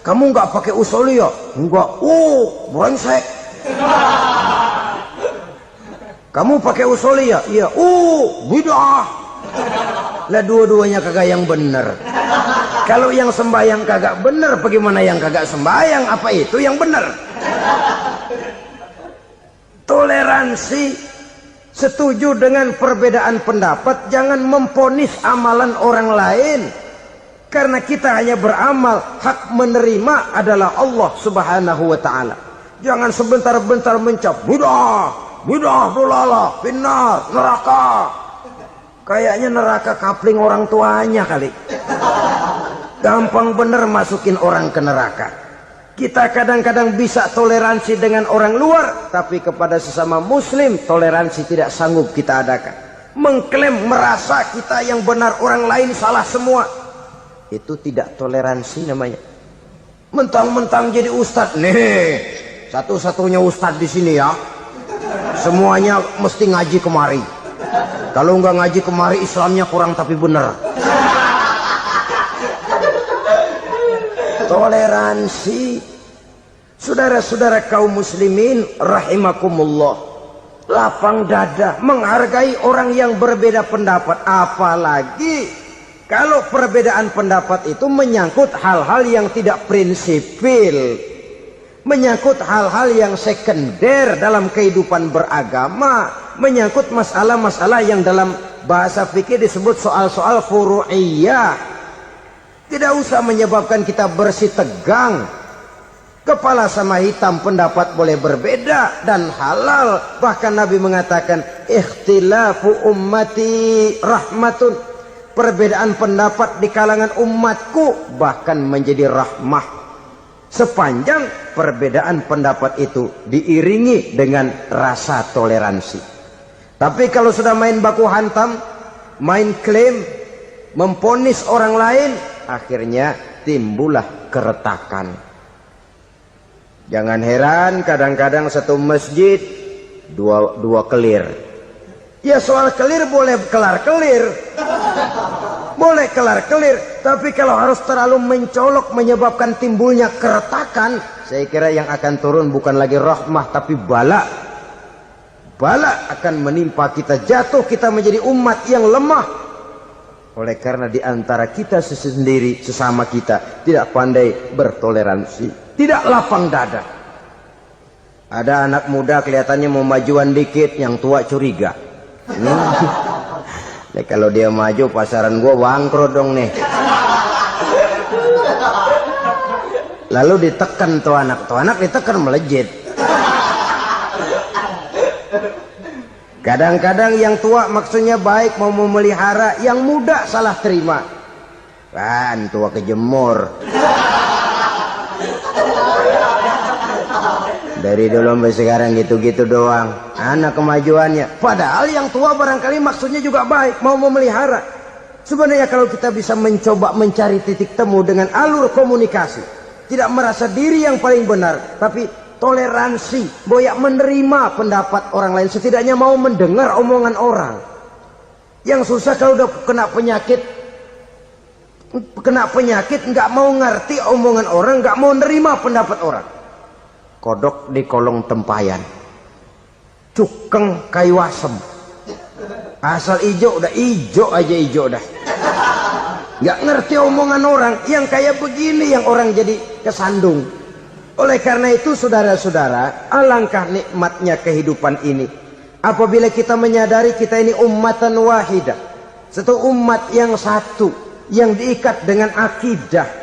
Kamu nggak pakai usolli ya? Enggak. Brengsek. Kamu pakai usolli ya? Iya. Bid'ah. Lah dua-duanya kagak yang benar. Kalau yang sembahyang kagak benar, bagaimana yang kagak sembahyang? Apa itu yang benar? Toleransi, setuju dengan perbedaan pendapat, jangan memponis amalan orang lain. Karena kita hanya beramal, hak menerima adalah Allah Subhanahu wa ta'ala. Jangan sebentar-bentar mencap bid'ah dolalah, finnar, neraka. Kayaknya neraka kapling orang tuanya kali. Gampang bener masukin orang ke neraka. Kita kadang-kadang bisa toleransi dengan orang luar, tapi kepada sesama muslim toleransi tidak sanggup kita adakan. Mengklaim merasa kita yang benar, orang lain salah semua, itu tidak toleransi namanya. Mentang-mentang jadi ustadz, nih satu-satunya ustadz di sini ya, Semuanya mesti ngaji kemari. Kalau nggak ngaji kemari Islamnya kurang tapi bener. Toleransi. Saudara-saudara kaum muslimin rahimakumullah, lapang dada menghargai orang yang berbeda pendapat, apalagi kalau perbedaan pendapat itu menyangkut hal-hal yang tidak prinsipil, menyangkut hal-hal yang sekunder dalam kehidupan beragama, menyangkut masalah-masalah yang dalam bahasa fikih disebut soal-soal furu'iyah. Tidak usah menyebabkan kita bersih tegang. Kepala sama hitam pendapat boleh berbeda dan halal. Bahkan Nabi mengatakan ikhtilafu ummati rahmatun. Perbedaan pendapat di kalangan umatku bahkan menjadi rahmah, sepanjang perbedaan pendapat itu diiringi dengan rasa toleransi. Tapi kalau sudah main baku hantam, main klaim, memponis orang lain, akhirnya timbullah keretakan. Jangan heran kadang-kadang satu masjid dua kelir. Ya soal kelir boleh kelar-kelir, boleh kelar-kelir. Tapi kalau harus terlalu mencolok menyebabkan timbulnya keretakan, saya kira yang akan turun bukan lagi rahmah tapi bala. Bala akan menimpa kita, jatuh kita menjadi umat yang lemah. Oleh karena di antara kita sendiri, sesama kita tidak pandai bertoleransi, tidak lapang dada. Ada anak muda kelihatannya mau majuan dikit, yang tua curiga. Nih, kalau dia maju pasaran gua bangkrut dong nih. Lalu ditekan tuh anak ditekan melejit. Kadang-kadang yang tua maksudnya baik, mau memelihara, yang muda salah terima. Kan tua kejemur. Dari dulu sampai sekarang gitu-gitu doang. Anak kemajuannya. Padahal yang tua barangkali maksudnya juga baik, mau memelihara. Sebenarnya kalau kita bisa mencoba mencari titik temu dengan alur komunikasi, tidak merasa diri yang paling benar, tapi toleransi, boyak menerima pendapat orang lain, setidaknya mau mendengar omongan orang. Yang susah kalau udah kena penyakit nggak mau ngerti omongan orang, nggak mau nerima pendapat orang. Kodok di kolong tempayan, cukeng kayu asem, asal ijo udah ijo aja ijo dah. Nggak ngerti omongan orang, yang kayak begini yang orang jadi kesandung. Oleh karena itu saudara-saudara, alangkah nikmatnya kehidupan ini apabila kita menyadari kita ini ummatan wahidah, satu umat yang satu, yang diikat dengan akidah.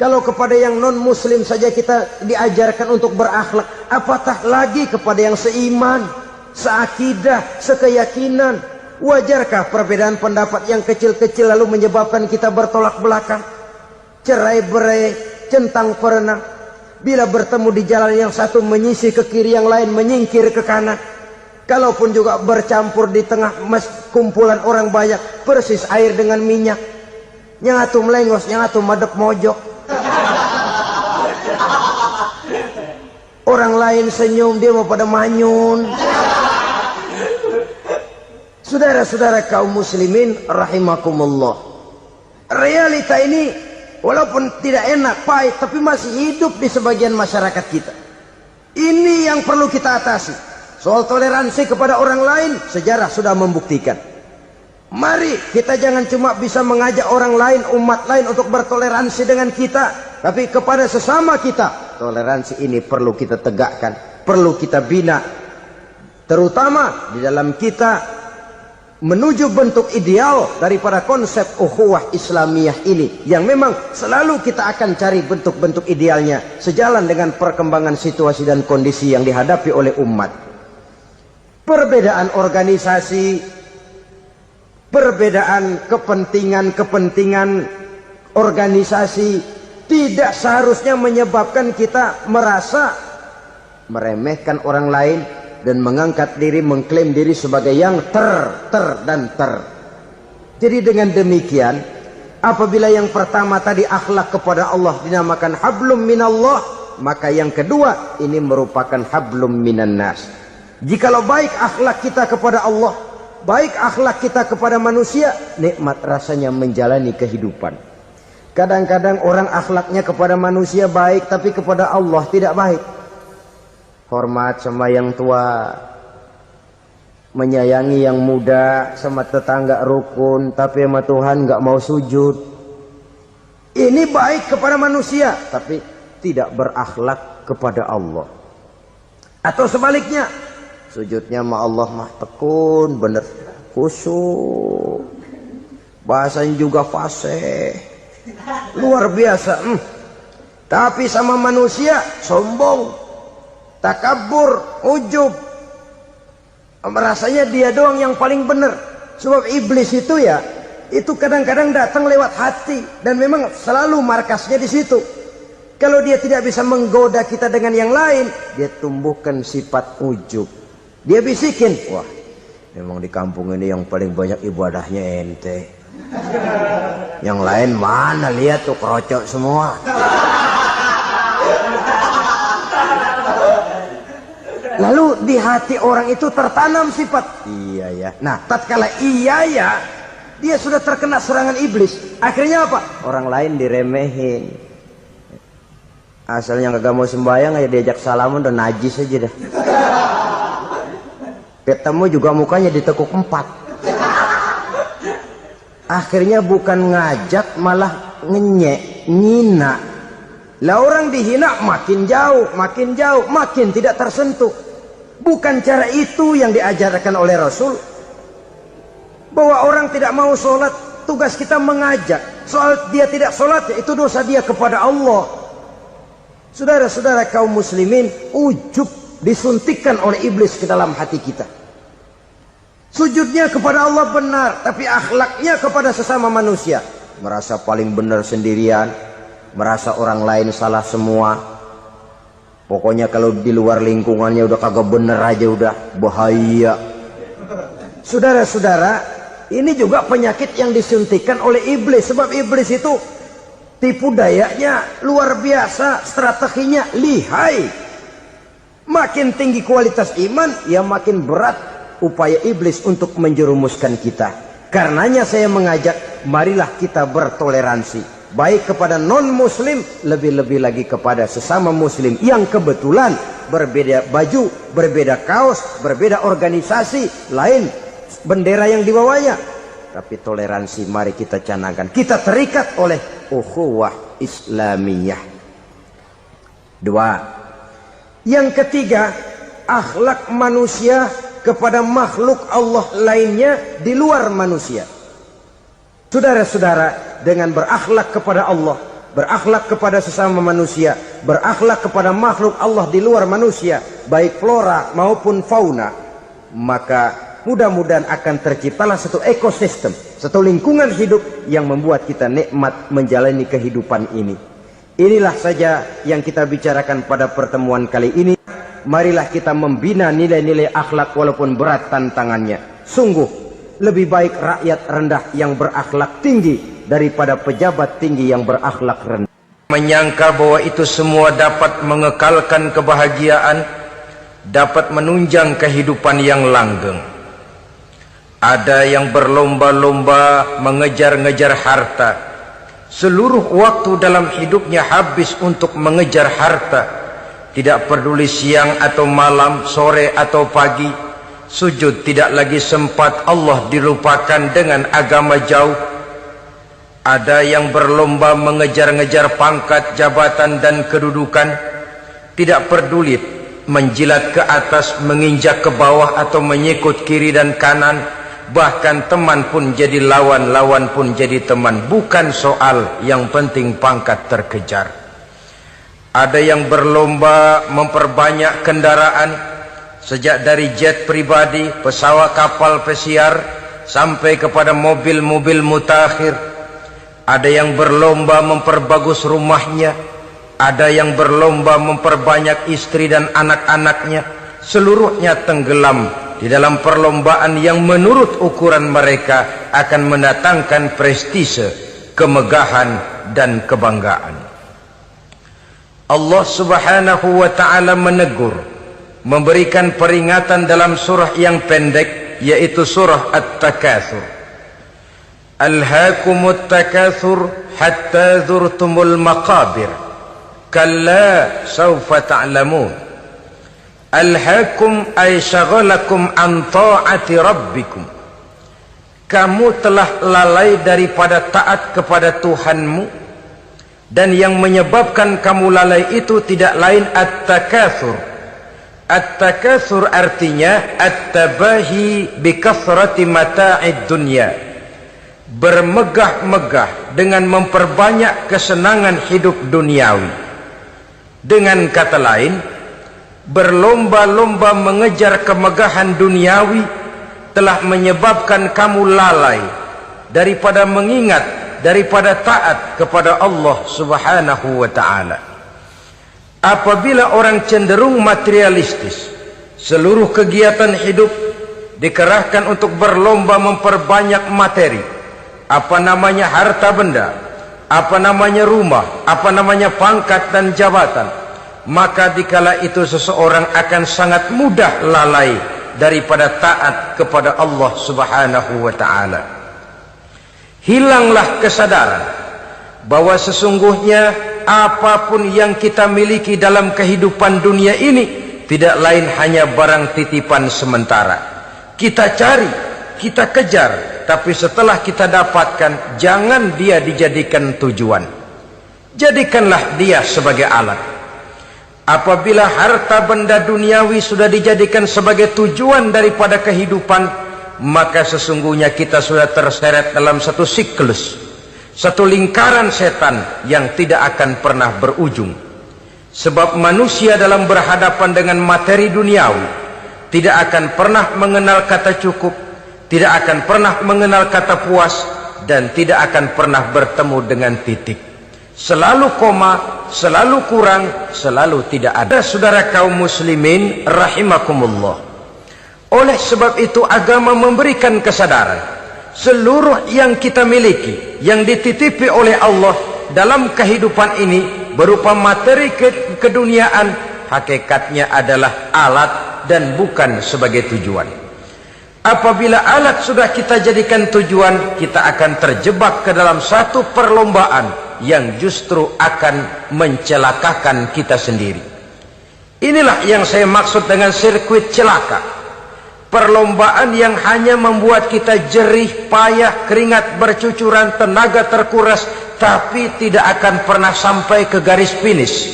Kalau kepada yang non muslim saja kita diajarkan untuk berakhlak, apatah lagi kepada yang seiman, seakidah, sekeyakinan. Wajarkah perbedaan pendapat yang kecil-kecil lalu menyebabkan kita bertolak belakang, cerai-berai, centang perenang? Bila bertemu di jalan yang satu menyisih ke kiri, yang lain menyingkir ke kanan. Kalaupun juga bercampur di tengah kumpulan orang banyak, persis air dengan minyak. Yang atu melengos, yang atu madep mojok. Orang lain senyum, dia mau pada manyun. Saudara-saudara kaum muslimin rahimakumullah, realita ini walaupun tidak enak, pahit, tapi masih hidup di sebagian masyarakat kita. Ini yang perlu kita atasi. Soal toleransi kepada orang lain, sejarah sudah membuktikan. Mari kita jangan cuma bisa mengajak orang lain, umat lain untuk bertoleransi dengan kita, tapi kepada sesama kita. Toleransi ini perlu kita tegakkan, perlu kita bina, terutama di dalam kita menuju bentuk ideal daripada konsep ukhuwah Islamiyah ini, yang memang selalu kita akan cari bentuk-bentuk idealnya sejalan dengan perkembangan situasi dan kondisi yang dihadapi oleh umat. Perbedaan organisasi, perbedaan kepentingan organisasi tidak seharusnya menyebabkan kita merasa meremehkan orang lain dan mengangkat diri, mengklaim diri sebagai yang ter. Jadi dengan demikian, apabila yang pertama tadi akhlak kepada Allah dinamakan hablum minallah, maka yang kedua ini merupakan hablum minan nas. Jikalau baik akhlak kita kepada Allah, baik akhlak kita kepada manusia, nikmat rasanya menjalani kehidupan. Kadang-kadang orang akhlaknya kepada manusia baik, tapi kepada Allah tidak baik. Hormat sama yang tua, menyayangi yang muda, sama tetangga rukun, tapi sama Tuhan nggak mau sujud. Ini baik kepada manusia, tapi tidak berakhlak kepada Allah. Atau sebaliknya, sujudnya sama Allah mah tekun, bener khusyuk, bahasanya juga fasih, luar biasa. Tapi sama manusia sombong, takabur, ujub, merasanya dia doang yang paling benar. Sebab iblis itu ya, itu kadang-kadang datang lewat hati, dan memang selalu markasnya di situ. Kalau dia tidak bisa menggoda kita dengan yang lain, dia tumbuhkan sifat ujub. Dia bisikin, wah memang di kampung ini yang paling banyak ibadahnya ente, yang lain mana, lihat tuh kerocok semua. Lalu di hati orang itu tertanam sifat iya ya. Nah tatkala iya ya, dia sudah terkena serangan iblis. Akhirnya apa? Orang lain diremehin. Asalnya kagak mau sembahyang ya diajak salaman udah najis aja dah. Ketemu juga mukanya ditekuk 4. Akhirnya bukan ngajak malah ngenyek, ngina. Lah orang dihina makin jauh, makin tidak tersentuh. Bukan cara itu yang diajarkan oleh Rasul. Bahwa orang tidak mau sholat, tugas kita mengajak. Soal dia tidak sholat, itu dosa dia kepada Allah. Saudara-saudara kaum muslimin, ujub disuntikkan oleh iblis ke dalam hati kita. Sujudnya kepada Allah benar, tapi akhlaknya kepada sesama manusia, merasa paling benar sendirian, merasa orang lain salah semua. Pokoknya kalau di luar lingkungannya udah kagak bener aja udah bahaya. Saudara-saudara, ini juga penyakit yang disuntikkan oleh iblis. Sebab iblis itu tipu dayanya luar biasa, strateginya lihai. Makin tinggi kualitas iman, ya makin berat upaya iblis untuk menjerumuskan kita. Karenanya saya mengajak, marilah kita bertoleransi, baik kepada non-muslim, lebih-lebih lagi kepada sesama muslim yang kebetulan berbeda baju, berbeda kaos, berbeda organisasi, lain bendera yang dibawanya. Tapi toleransi mari kita canangkan. Kita terikat oleh ukhuwah Islamiyah. 2. Yang ketiga, akhlak manusia kepada makhluk Allah lainnya di luar manusia. Saudara-saudara, dengan berakhlak kepada Allah, berakhlak kepada sesama manusia, berakhlak kepada makhluk Allah di luar manusia, baik flora maupun fauna, maka mudah-mudahan akan terciptalah satu ekosistem, satu lingkungan hidup yang membuat kita nikmat menjalani kehidupan ini. Inilah saja yang kita bicarakan pada pertemuan kali ini. Marilah kita membina nilai-nilai akhlak walaupun berat tantangannya. Sungguh lebih baik rakyat rendah yang berakhlak tinggi daripada pejabat tinggi yang berakhlak rendah. Menyangka bahwa itu semua dapat mengekalkan kebahagiaan, dapat menunjang kehidupan yang langgeng. Ada yang berlomba-lomba mengejar-ngejar harta. Seluruh waktu dalam hidupnya habis untuk mengejar harta. Tidak peduli siang atau malam, sore atau pagi, sujud tidak lagi sempat, Allah dilupakan dengan agama jauh. Ada yang berlomba mengejar-ngejar pangkat, jabatan dan kedudukan, tidak peduli menjilat ke atas, menginjak ke bawah atau menyikut kiri dan kanan. Bahkan teman pun jadi lawan, lawan pun jadi teman. Bukan soal, yang penting pangkat terkejar. Ada yang berlomba memperbanyak kendaraan, sejak dari jet pribadi, pesawat kapal pesiar, sampai kepada mobil-mobil mutakhir. Ada yang berlomba memperbagus rumahnya, ada yang berlomba memperbanyak istri dan anak-anaknya. Seluruhnya tenggelam di dalam perlombaan yang menurut ukuran mereka akan mendatangkan prestise, kemegahan dan kebanggaan. Allah subhanahu wa ta'ala menegur memberikan peringatan dalam surah yang pendek, yaitu surah At-Takatsur. Alhaakumut takatsur hatta zurtumul maqabir kalla sawfa ta'lamun. Alhaakum ay syaghalakum an ta'ati rabbikum. Kamu telah lalai daripada taat kepada Tuhanmu, dan yang menyebabkan kamu lalai itu tidak lain at-takatsur. At-takatsur artinya at-tabahi bi kathrati mata'id dunya, bermegah-megah dengan memperbanyak kesenangan hidup duniawi. Dengan kata lain, berlomba-lomba mengejar kemegahan duniawi telah menyebabkan kamu lalai daripada mengingat, daripada taat kepada Allah Subhanahu wa ta'ala. Apabila orang cenderung materialistis, seluruh kegiatan hidup dikerahkan untuk berlomba memperbanyak materi, apa namanya harta benda, apa namanya rumah, apa namanya pangkat dan jabatan, maka dikala itu seseorang akan sangat mudah lalai daripada taat kepada Allah Subhanahu wa ta'ala. Hilanglah kesadaran bahwa sesungguhnya apapun yang kita miliki dalam kehidupan dunia ini tidak lain hanya barang titipan sementara. Kita cari, kita kejar, tapi setelah kita dapatkan, jangan dia dijadikan tujuan. Jadikanlah dia sebagai alat. Apabila harta benda duniawi sudah dijadikan sebagai tujuan daripada kehidupan, maka sesungguhnya kita sudah terseret dalam satu siklus, satu lingkaran setan yang tidak akan pernah berujung. Sebab manusia dalam berhadapan dengan materi duniawi tidak akan pernah mengenal kata cukup, tidak akan pernah mengenal kata puas, dan tidak akan pernah bertemu dengan titik. Selalu koma, selalu kurang, selalu tidak ada. Saudara kaum muslimin rahimakumullah, oleh sebab itu agama memberikan kesadaran seluruh yang kita miliki, yang dititipi oleh Allah dalam kehidupan ini berupa materi keduniaan, hakikatnya adalah alat dan bukan sebagai tujuan. Apabila alat sudah kita jadikan tujuan, kita akan terjebak ke dalam satu perlombaan yang justru akan mencelakakan kita sendiri. Inilah yang saya maksud dengan sirkuit celaka. Perlombaan yang hanya membuat kita jerih, payah, keringat bercucuran, tenaga terkuras, tapi tidak akan pernah sampai ke garis finish.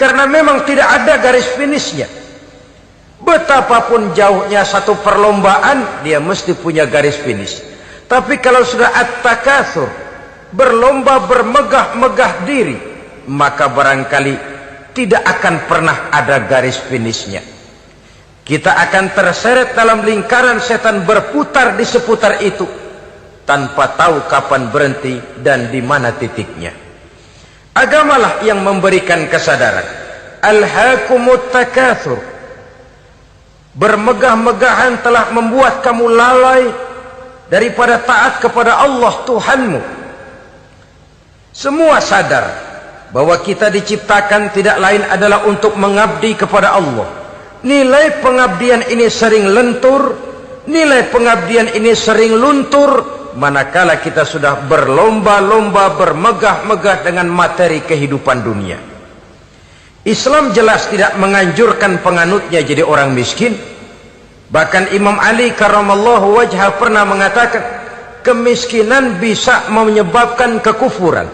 Karena memang tidak ada garis finishnya. Betapapun jauhnya satu perlombaan, dia mesti punya garis finish. Tapi kalau sudah at-takatsur, berlomba bermegah-megah diri, maka barangkali tidak akan pernah ada garis finishnya. Kita akan terseret dalam lingkaran setan, berputar di seputar itu tanpa tahu kapan berhenti dan di mana titiknya. Agamalah yang memberikan kesadaran. Alhaakumut takatsur, bermegah-megahan telah membuat kamu lalai daripada taat kepada Allah Tuhanmu. Semua sadar bahwa kita diciptakan tidak lain adalah untuk mengabdi kepada Allah. Nilai pengabdian ini sering lentur, nilai pengabdian ini sering luntur, manakala kita sudah berlomba-lomba bermegah-megah dengan materi kehidupan dunia. Islam jelas tidak menganjurkan penganutnya jadi orang miskin. Bahkan Imam Ali karramallahu wajhah pernah mengatakan, kemiskinan bisa menyebabkan kekufuran.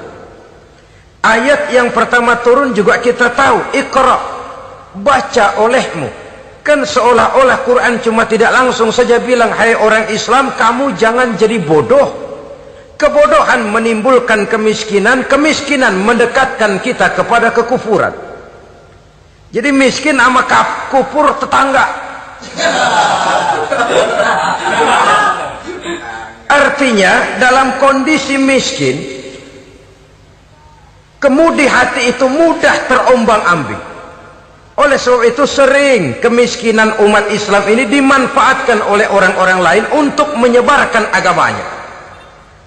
Ayat yang pertama turun juga kita tahu, Iqra, baca olehmu. Kan seolah-olah Quran cuma tidak langsung saja bilang, hai orang Islam, kamu jangan jadi bodoh. Kebodohan menimbulkan kemiskinan, kemiskinan mendekatkan kita kepada kekufuran. Jadi miskin sama kufur tetangga. Artinya dalam kondisi miskin, kemudi hati itu mudah terombang-ambing. Oleh sebab itu sering kemiskinan umat Islam ini dimanfaatkan oleh orang-orang lain untuk menyebarkan agamanya.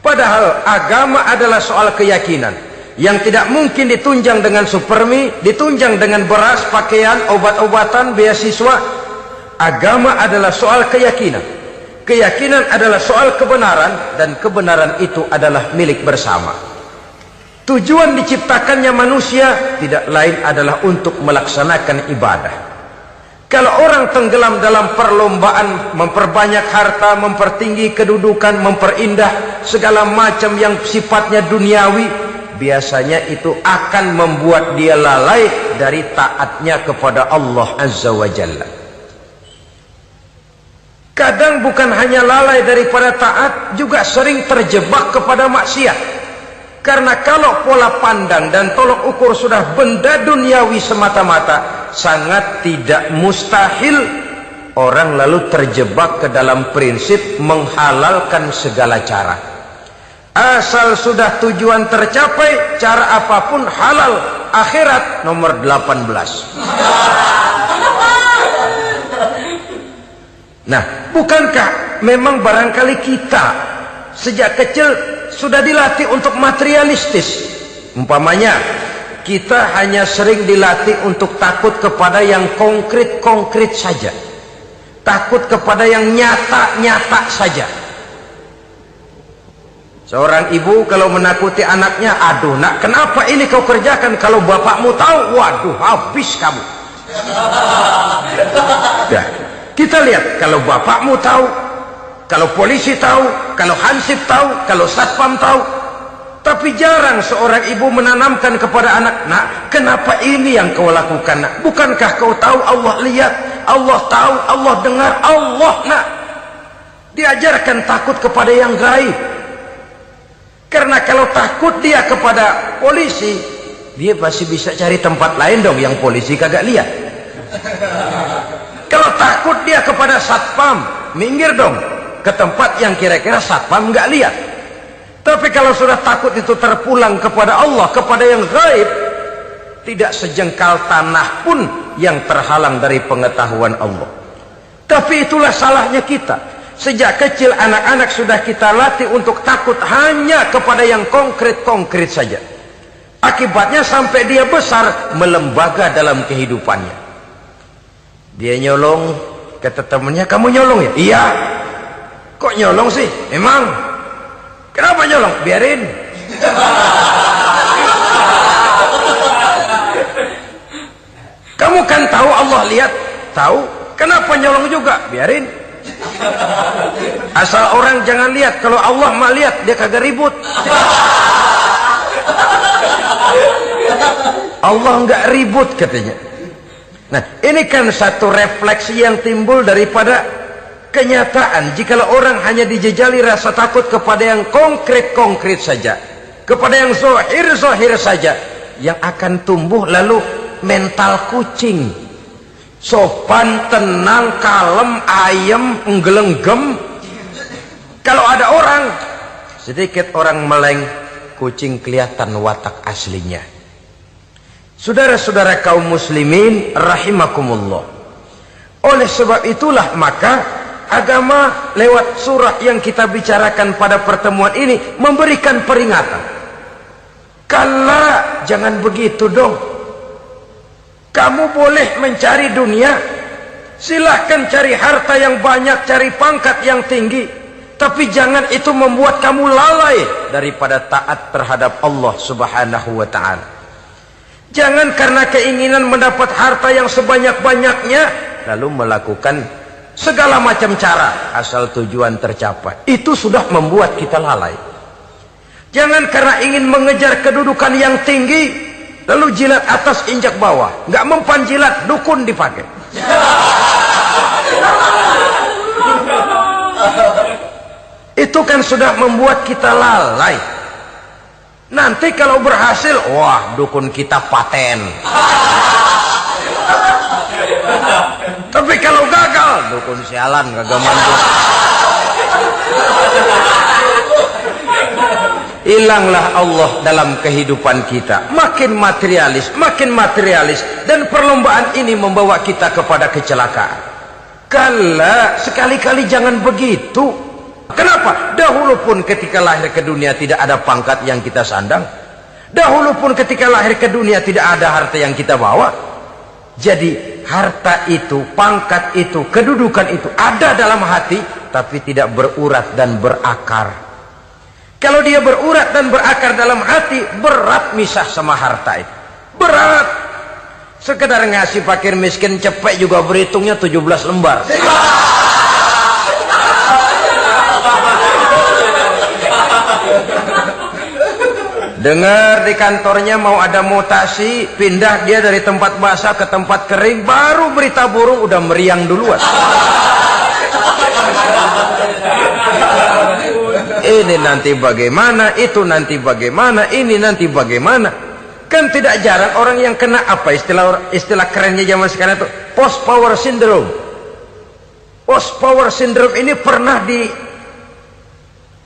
Padahal agama adalah soal keyakinan. yang tidak mungkin ditunjang dengan supermi, ditunjang dengan beras, pakaian, obat-obatan, beasiswa. Agama adalah soal keyakinan. Keyakinan adalah soal kebenaran, dan kebenaran itu adalah milik bersama. Tujuan diciptakannya manusia tidak lain adalah untuk melaksanakan ibadah. Kalau orang tenggelam dalam perlombaan memperbanyak harta, mempertinggi kedudukan, memperindah segala macam yang sifatnya duniawi, biasanya itu akan membuat dia lalai dari taatnya kepada Allah Azza wa Jalla. Kadang bukan hanya lalai daripada taat, juga sering terjebak kepada maksiat. Karena kalau pola pandang dan tolok ukur sudah benda duniawi semata-mata, sangat tidak mustahil orang lalu terjebak ke dalam prinsip menghalalkan segala cara. Asal sudah tujuan tercapai, cara apapun halal. Akhirat nomor 18. Nah, bukankah memang barangkali kita sejak kecil sudah dilatih untuk materialistis? Umpamanya kita hanya sering dilatih untuk takut kepada yang konkret-konkret saja, takut kepada yang nyata-nyata saja. Seorang ibu kalau menakuti anaknya, aduh nak, kenapa ini kau kerjakan? Kalau bapakmu tahu, waduh, habis kamu. Ya, kita lihat, kalau bapakmu tahu, kalau polisi tahu, kalau hansip tahu, kalau satpam tahu. Tapi jarang seorang ibu menanamkan kepada anak, nak, kenapa ini yang kau lakukan, nak? Bukankah kau tahu Allah lihat, Allah tahu, Allah dengar, Allah, nak? Diajarkan takut kepada yang gaib. Karena kalau takut dia kepada polisi, dia pasti bisa cari tempat lain dong yang polisi kagak lihat. Kalau takut dia kepada satpam, minggir dong ke tempat yang kira-kira satpam nggak lihat. Tapi kalau sudah takut itu terpulang kepada Allah, kepada yang gaib, tidak sejengkal tanah pun yang terhalang dari pengetahuan Allah. Tapi itulah salahnya kita. Sejak kecil anak-anak sudah kita latih untuk takut hanya kepada yang konkret-konkret saja. Akibatnya sampai dia besar melembaga dalam kehidupannya. Dia nyolong, kata temannya, kamu nyolong ya? Iya. Kok nyolong sih? Emang? Kenapa nyolong? Biarin. Kamu kan tahu Allah lihat? Tahu. Kenapa nyolong juga? Biarin. Asal orang jangan lihat. Kalau Allah mah lihat, dia kagak ribut. Allah enggak ribut katanya. Nah, ini kan satu refleksi yang timbul daripada kenyataan. Jikalau orang hanya dijejali rasa takut kepada yang konkret-konkret saja, kepada yang zahir-zahir saja, yang akan tumbuh lalu mental kucing. Sopan, tenang, kalem, ayem, nggelenggem. Kalau ada orang, sedikit orang meleng, kucing kelihatan watak aslinya. Saudara-saudara kaum muslimin rahimakumullah. Oleh sebab itulah maka agama lewat surah yang kita bicarakan pada pertemuan ini memberikan peringatan. Kala, jangan begitu dong. Kamu boleh mencari dunia, silahkan cari harta yang banyak, cari pangkat yang tinggi, tapi jangan itu membuat kamu lalai daripada taat terhadap Allah Subhanahu wa ta'ala. Jangan karena keinginan mendapat harta yang sebanyak-banyaknya lalu melakukan segala macam cara asal tujuan tercapai. Itu sudah membuat kita lalai. Jangan karena ingin mengejar kedudukan yang tinggi lalu jilat atas injak bawah, nggak mempan jilat, dukun dipakai. Itu kan sudah membuat kita lalai. Nanti kalau berhasil, wah, dukun kita paten. Tapi kalau gagal, dukun sialan, kagak mampu. Hilanglah Allah dalam kehidupan kita. Makin materialis, dan perlombaan ini membawa kita kepada kecelakaan. Kala, sekali-kali jangan begitu. Kenapa? Dahulu pun ketika lahir ke dunia tidak ada pangkat yang kita sandang. Dahulu pun ketika lahir ke dunia tidak ada harta yang kita bawa. Jadi harta itu, pangkat itu, kedudukan itu ada dalam hati, tapi tidak berurat dan berakar. Kalau dia berurat dan berakar dalam hati, berat misah sama harta itu. Berat. Sekedar ngasih fakir miskin cepet juga berhitungnya 17 lembar. Dengar di kantornya mau ada mutasi, pindah dia dari tempat basah ke tempat kering, baru berita burung udah meriang duluan. Ini nanti bagaimana, itu nanti bagaimana, ini nanti bagaimana. Kan tidak jarang orang yang kena apa istilah kerennya zaman sekarang itu, post power syndrome. Post power syndrome ini pernah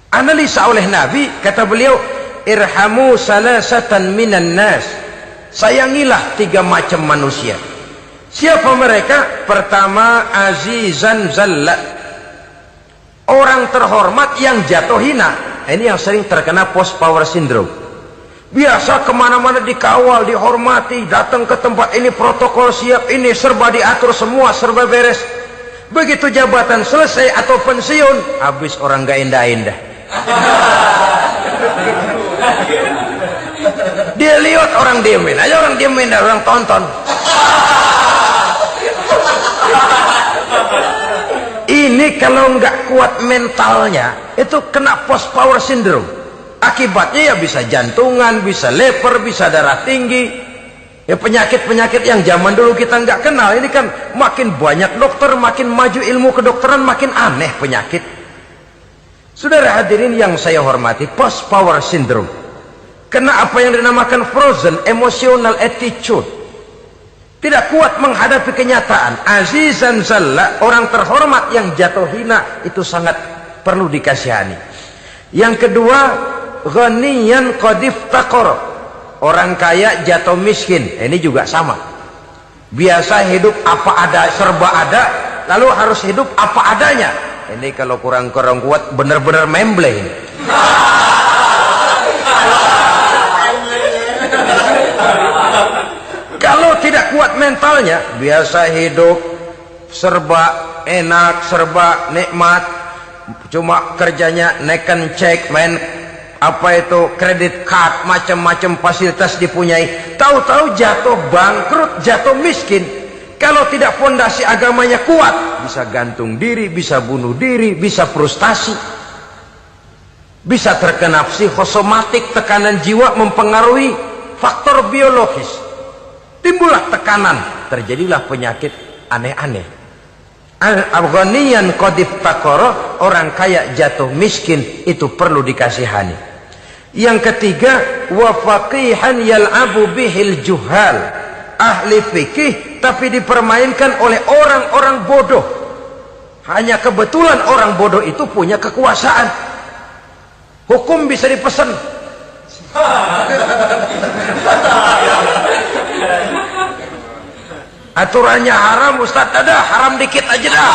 dianalisa oleh Nabi. Kata beliau, irhamu salasatan minan nas, sayangilah 3 macam manusia. Siapa mereka? Pertama, azizan zalla, orang terhormat yang jatuh hina. Ini yang sering terkena post power syndrome. Biasa kemana-mana dikawal, dihormati, datang ke tempat ini protokol siap, ini serba diatur, semua serba beres. Begitu jabatan selesai atau pensiun, habis orang gak indah-indah. Dia lihat orang diemin aja, orang diemin dan orang tonton. Ini kalau nggak kuat mentalnya, itu kena post power syndrome. Akibatnya ya bisa jantungan, bisa leper, bisa darah tinggi. Ya penyakit-penyakit yang zaman dulu kita nggak kenal. Ini kan makin banyak dokter, makin maju ilmu kedokteran, makin aneh penyakit. Saudara hadirin yang saya hormati, post power syndrome kena apa yang dinamakan frozen emotional attitude, tidak kuat menghadapi kenyataan. Azizan zalla, orang terhormat yang jatuh hina, itu sangat perlu dikasihani. Yang kedua, ghaniyan qad iftaqar, orang kaya jatuh miskin. Ini juga sama, biasa hidup apa ada, serba ada, lalu harus hidup apa adanya. Ini kalau kurang-kurang kuat benar-benar memble ini. Kalau tidak kuat mentalnya, biasa hidup serba enak, serba nikmat, cuma kerjanya neken cek, main apa itu kredit card, macam-macam fasilitas dipunyai. Tahu-tahu jatuh bangkrut, jatuh miskin. Kalau tidak fondasi agamanya kuat, bisa gantung diri, bisa bunuh diri, bisa frustasi, bisa terkena psikosomatik, tekanan jiwa mempengaruhi faktor biologis. Timbullah tekanan, terjadilah penyakit aneh-aneh. Al-ghaniyan qad iftaqara, orang kaya jatuh miskin, itu perlu dikasihani. Yang ketiga, wa faqihan yal'abu bihil juhal, ahli fikih tapi dipermainkan oleh orang-orang bodoh. Hanya kebetulan orang bodoh itu punya kekuasaan. Hukum bisa dipesan. Aturannya haram, Ustaz, ada haram dikit aja dah.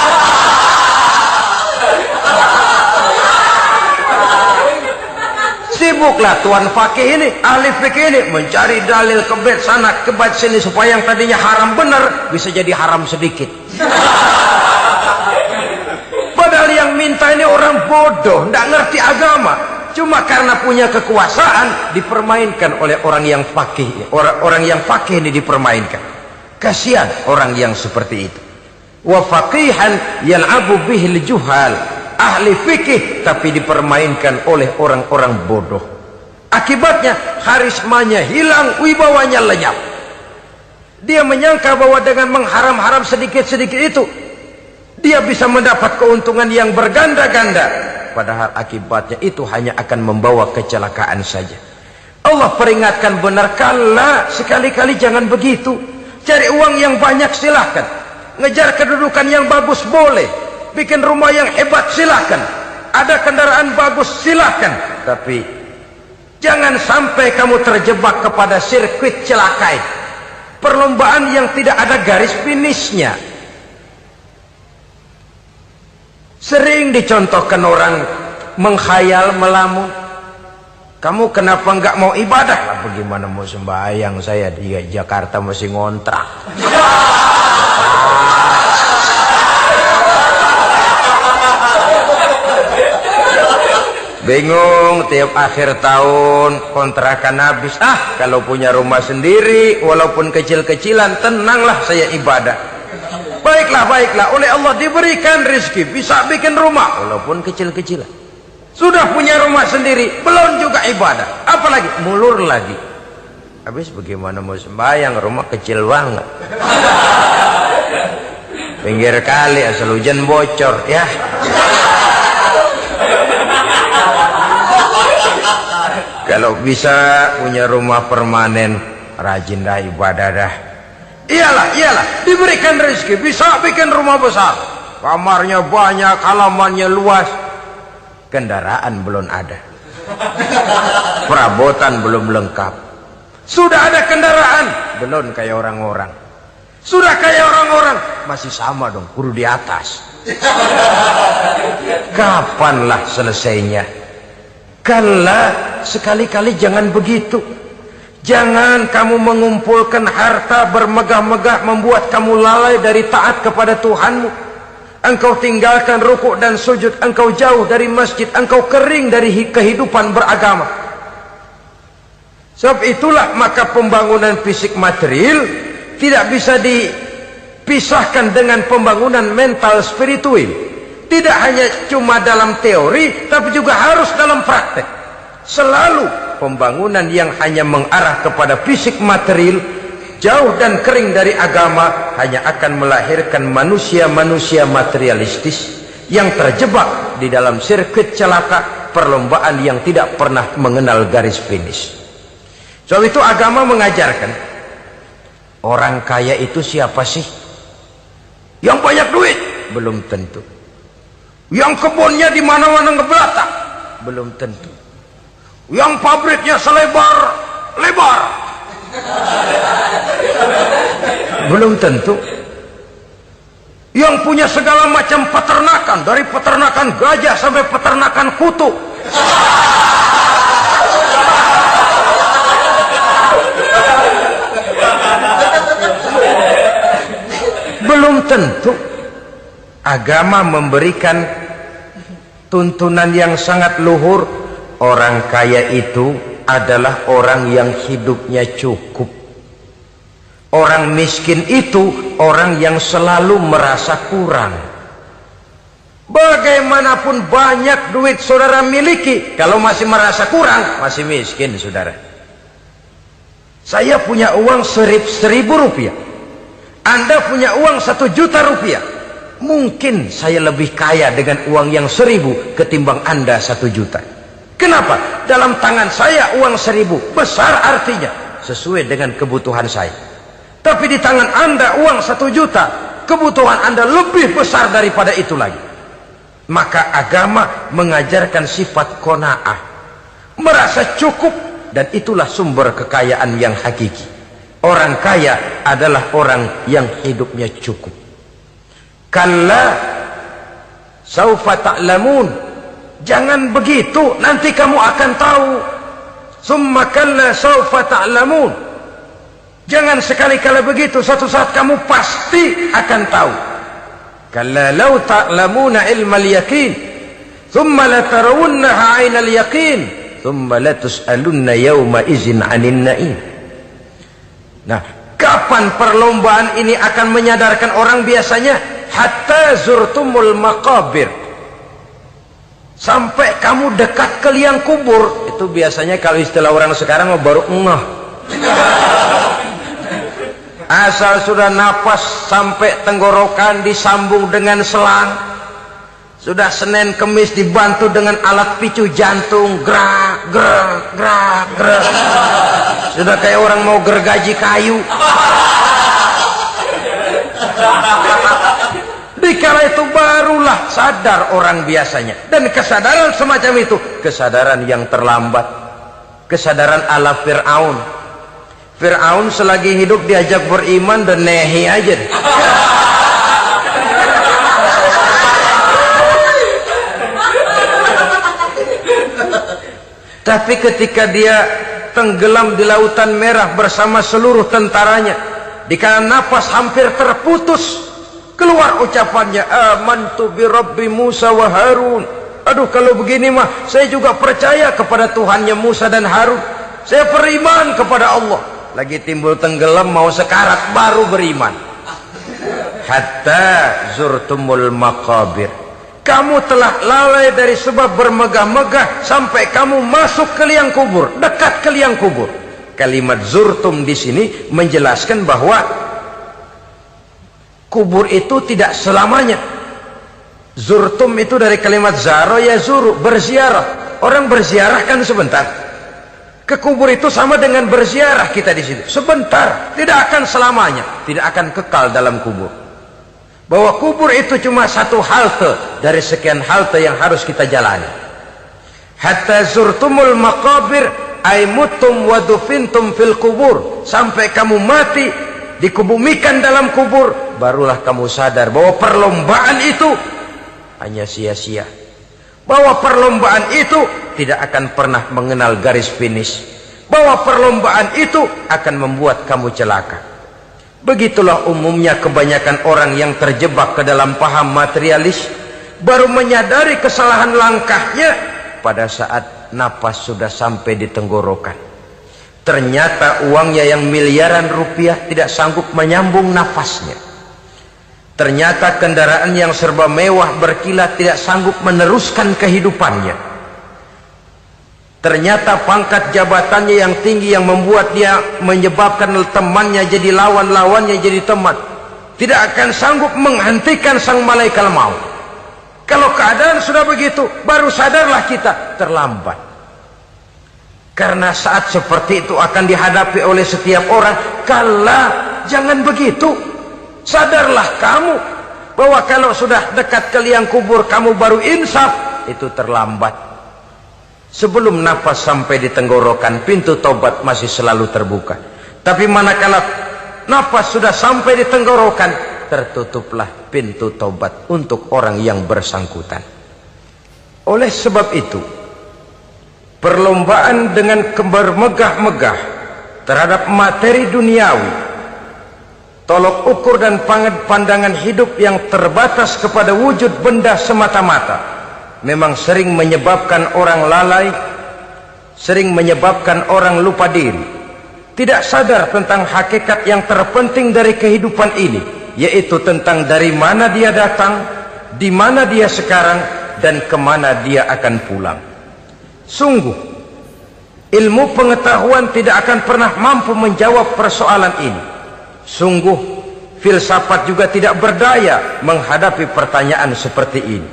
Sibuklah tuan fakih ini, ahli fikih ini, mencari dalil kebet sana kebet sini supaya yang tadinya haram benar bisa jadi haram sedikit. Padahal yang minta ini orang bodoh, tidak ngerti agama. Cuma karena punya kekuasaan dipermainkan oleh orang yang fakih. Orang yang fakih ini dipermainkan. Kasihan orang yang seperti itu. Wa faqihan yal'abu bihil juhal, ahli fikih tapi dipermainkan oleh orang-orang bodoh. Akibatnya karismanya hilang, wibawanya lenyap. Dia menyangka bahwa dengan mengharam-haram sedikit-sedikit itu dia bisa mendapat keuntungan yang berganda-ganda, padahal akibatnya itu hanya akan membawa kecelakaan saja. Allah peringatkan benar, kala, sekali-kali jangan begitu. Cari uang yang banyak silahkan, ngejar kedudukan yang bagus boleh, bikin rumah yang hebat silahkan, ada kendaraan bagus silahkan, tapi jangan sampai kamu terjebak kepada sirkuit celakai, perlombaan yang tidak ada garis finishnya. Sering dicontohkan orang menghayal, melamun, Kamu kenapa nggak mau ibadah? Lah bagaimana mau sembahyang, saya di Jakarta masih ngontrak. Bingung, tiap akhir tahun kontrakan habis. Kalau punya rumah sendiri walaupun kecil-kecilan, tenanglah saya ibadah. Baiklah, oleh Allah diberikan rezeki bisa bikin rumah walaupun kecil-kecilan. Sudah punya rumah sendiri, belum juga ibadah, apalagi mulur lagi. Habis bagaimana mau sembahyang, rumah kecil banget. Pinggir kali, asal hujan bocor ya. Kalau bisa punya rumah permanen, rajin dah ibadah dah. Iyalah, diberikan rezeki bisa bikin rumah besar, kamarnya banyak, halamannya luas. Kendaraan belum ada, perabotan belum lengkap. Sudah ada kendaraan, belum kayak orang-orang. Sudah kayak orang-orang, masih sama dong, kudu di atas. Kapanlah selesainya? Kala, sekali-kali jangan begitu. Jangan kamu mengumpulkan harta bermegah-megah membuat kamu lalai dari taat kepada Tuhanmu. Engkau tinggalkan rukuk dan sujud, engkau jauh dari masjid, engkau kering dari kehidupan beragama. Sebab itulah maka pembangunan fisik material tidak bisa dipisahkan dengan pembangunan mental spiritual. Tidak hanya cuma dalam teori, tapi juga harus dalam praktek. Selalu pembangunan yang hanya mengarah kepada fisik material, jauh dan kering dari agama, hanya akan melahirkan manusia-manusia materialistis yang terjebak di dalam sirkuit celaka perlombaan yang tidak pernah mengenal garis finish. Sebab itu agama mengajarkan, orang kaya itu siapa sih? Yang banyak duit? Belum tentu. Yang kebunnya di mana-mana ngebelatak? Belum tentu. Yang pabriknya selebar-lebar? Belum tentu. Yang punya segala macam peternakan, dari peternakan gajah sampai peternakan kutu? Belum tentu. Agama memberikan tuntunan yang sangat luhur. Orang kaya itu adalah orang yang hidupnya cukup. Orang miskin itu orang yang selalu merasa kurang. Bagaimanapun banyak duit saudara miliki, kalau masih merasa kurang, masih miskin saudara. Saya punya uang 1.000 rupiah, Anda punya uang 1 juta rupiah. Mungkin saya lebih kaya dengan uang yang 1.000 ketimbang Anda 1 juta. Kenapa? Dalam tangan saya uang 1.000 besar, artinya sesuai dengan kebutuhan saya. Tapi di tangan Anda uang 1 juta, kebutuhan Anda lebih besar daripada itu lagi. Maka agama mengajarkan sifat qanaah, merasa cukup, dan itulah sumber kekayaan yang hakiki. Orang kaya adalah orang yang hidupnya cukup. Kalla saufa ta'lamun, jangan begitu, nanti kamu akan tahu. Summa kalla saufa ta'lamun, jangan sekali-kali begitu, suatu saat kamu pasti akan tahu. Kalla law ta'lamuna ilmal yaqin, thumma latarawunnaha 'ainal yaqin, thumma latus'alunna yawma idzin 'anin na'im. Nah, kapan perlombaan ini akan menyadarkan orang biasanya? Hatta zurtumul maqabir, sampai kamu dekat ke liang kubur. Itu biasanya kalau istilah orang sekarang baru ngeh. Asal sudah napas sampai tenggorokan disambung dengan selang, sudah Senin Kemis dibantu dengan alat picu jantung, gerak gerak gerak gerak, sudah kayak orang mau gergaji kayu. Dikala itu barulah sadar orang biasanya. Dan kesadaran semacam itu, kesadaran yang terlambat, kesadaran ala Fir'aun. Fir'aun selagi hidup diajak beriman dan nehi aja. Tapi ketika dia tenggelam di lautan merah bersama seluruh tentaranya, dikala nafas hampir terputus, keluar ucapannya, amantu bi Rabbi Musa wa Harun. Aduh, kalau begini mah saya juga percaya kepada Tuhannya Musa dan Harun. Saya beriman kepada Allah. Lagi timbul tenggelam mau sekarat baru beriman. Hatta zurtumul maqabir. Kamu telah lalai dari sebab bermegah-megah sampai kamu masuk ke liang kubur, dekat ke liang kubur. Kalimat zurtum di sini menjelaskan bahwa kubur itu tidak selamanya. Zurtum itu dari kalimat zaro ya zuru, berziarah. Orang berziarah kan sebentar. Ke kubur itu sama dengan berziarah kita di situ. Sebentar, tidak akan selamanya, tidak akan kekal dalam kubur. Bahwa kubur itu cuma satu halte dari sekian halte yang harus kita jalani. Hatta zurtumul maqabir ay mutum wa dufintum fil kubur, sampai kamu mati dikubumikan dalam kubur, barulah kamu sadar bahwa perlombaan itu hanya sia-sia. Bahwa perlombaan itu tidak akan pernah mengenal garis finish. Bahwa perlombaan itu akan membuat kamu celaka. Begitulah umumnya kebanyakan orang yang terjebak ke dalam paham materialis, baru menyadari kesalahan langkahnya pada saat napas sudah sampai di tenggorokan. Ternyata uangnya yang miliaran rupiah tidak sanggup menyambung nafasnya. Ternyata kendaraan yang serba mewah berkilat tidak sanggup meneruskan kehidupannya. Ternyata pangkat jabatannya yang tinggi yang membuat dia menyebabkan temannya jadi lawan, lawannya jadi teman, tidak akan sanggup menghentikan sang malaikat maut. Kalau keadaan sudah begitu, baru sadarlah kita terlambat. Karena saat seperti itu akan dihadapi oleh setiap orang. Kala, jangan begitu. Sadarlah kamu bahwa kalau sudah dekat ke liang kubur kamu baru insaf, itu terlambat. Sebelum nafas sampai di tenggorokan, pintu taubat masih selalu terbuka. Tapi manakala nafas sudah sampai di tenggorokan, tertutuplah pintu taubat untuk orang yang bersangkutan. Oleh sebab itu, perlombaan dengan bermegah-megah terhadap materi duniawi, tolok ukur dan pandangan hidup yang terbatas kepada wujud benda semata-mata, memang sering menyebabkan orang lalai, sering menyebabkan orang lupa diri, tidak sadar tentang hakikat yang terpenting dari kehidupan ini, yaitu tentang dari mana dia datang, di mana dia sekarang, dan kemana dia akan pulang. Sungguh, ilmu pengetahuan tidak akan pernah mampu menjawab persoalan ini. Sungguh, filsafat juga tidak berdaya menghadapi pertanyaan seperti ini.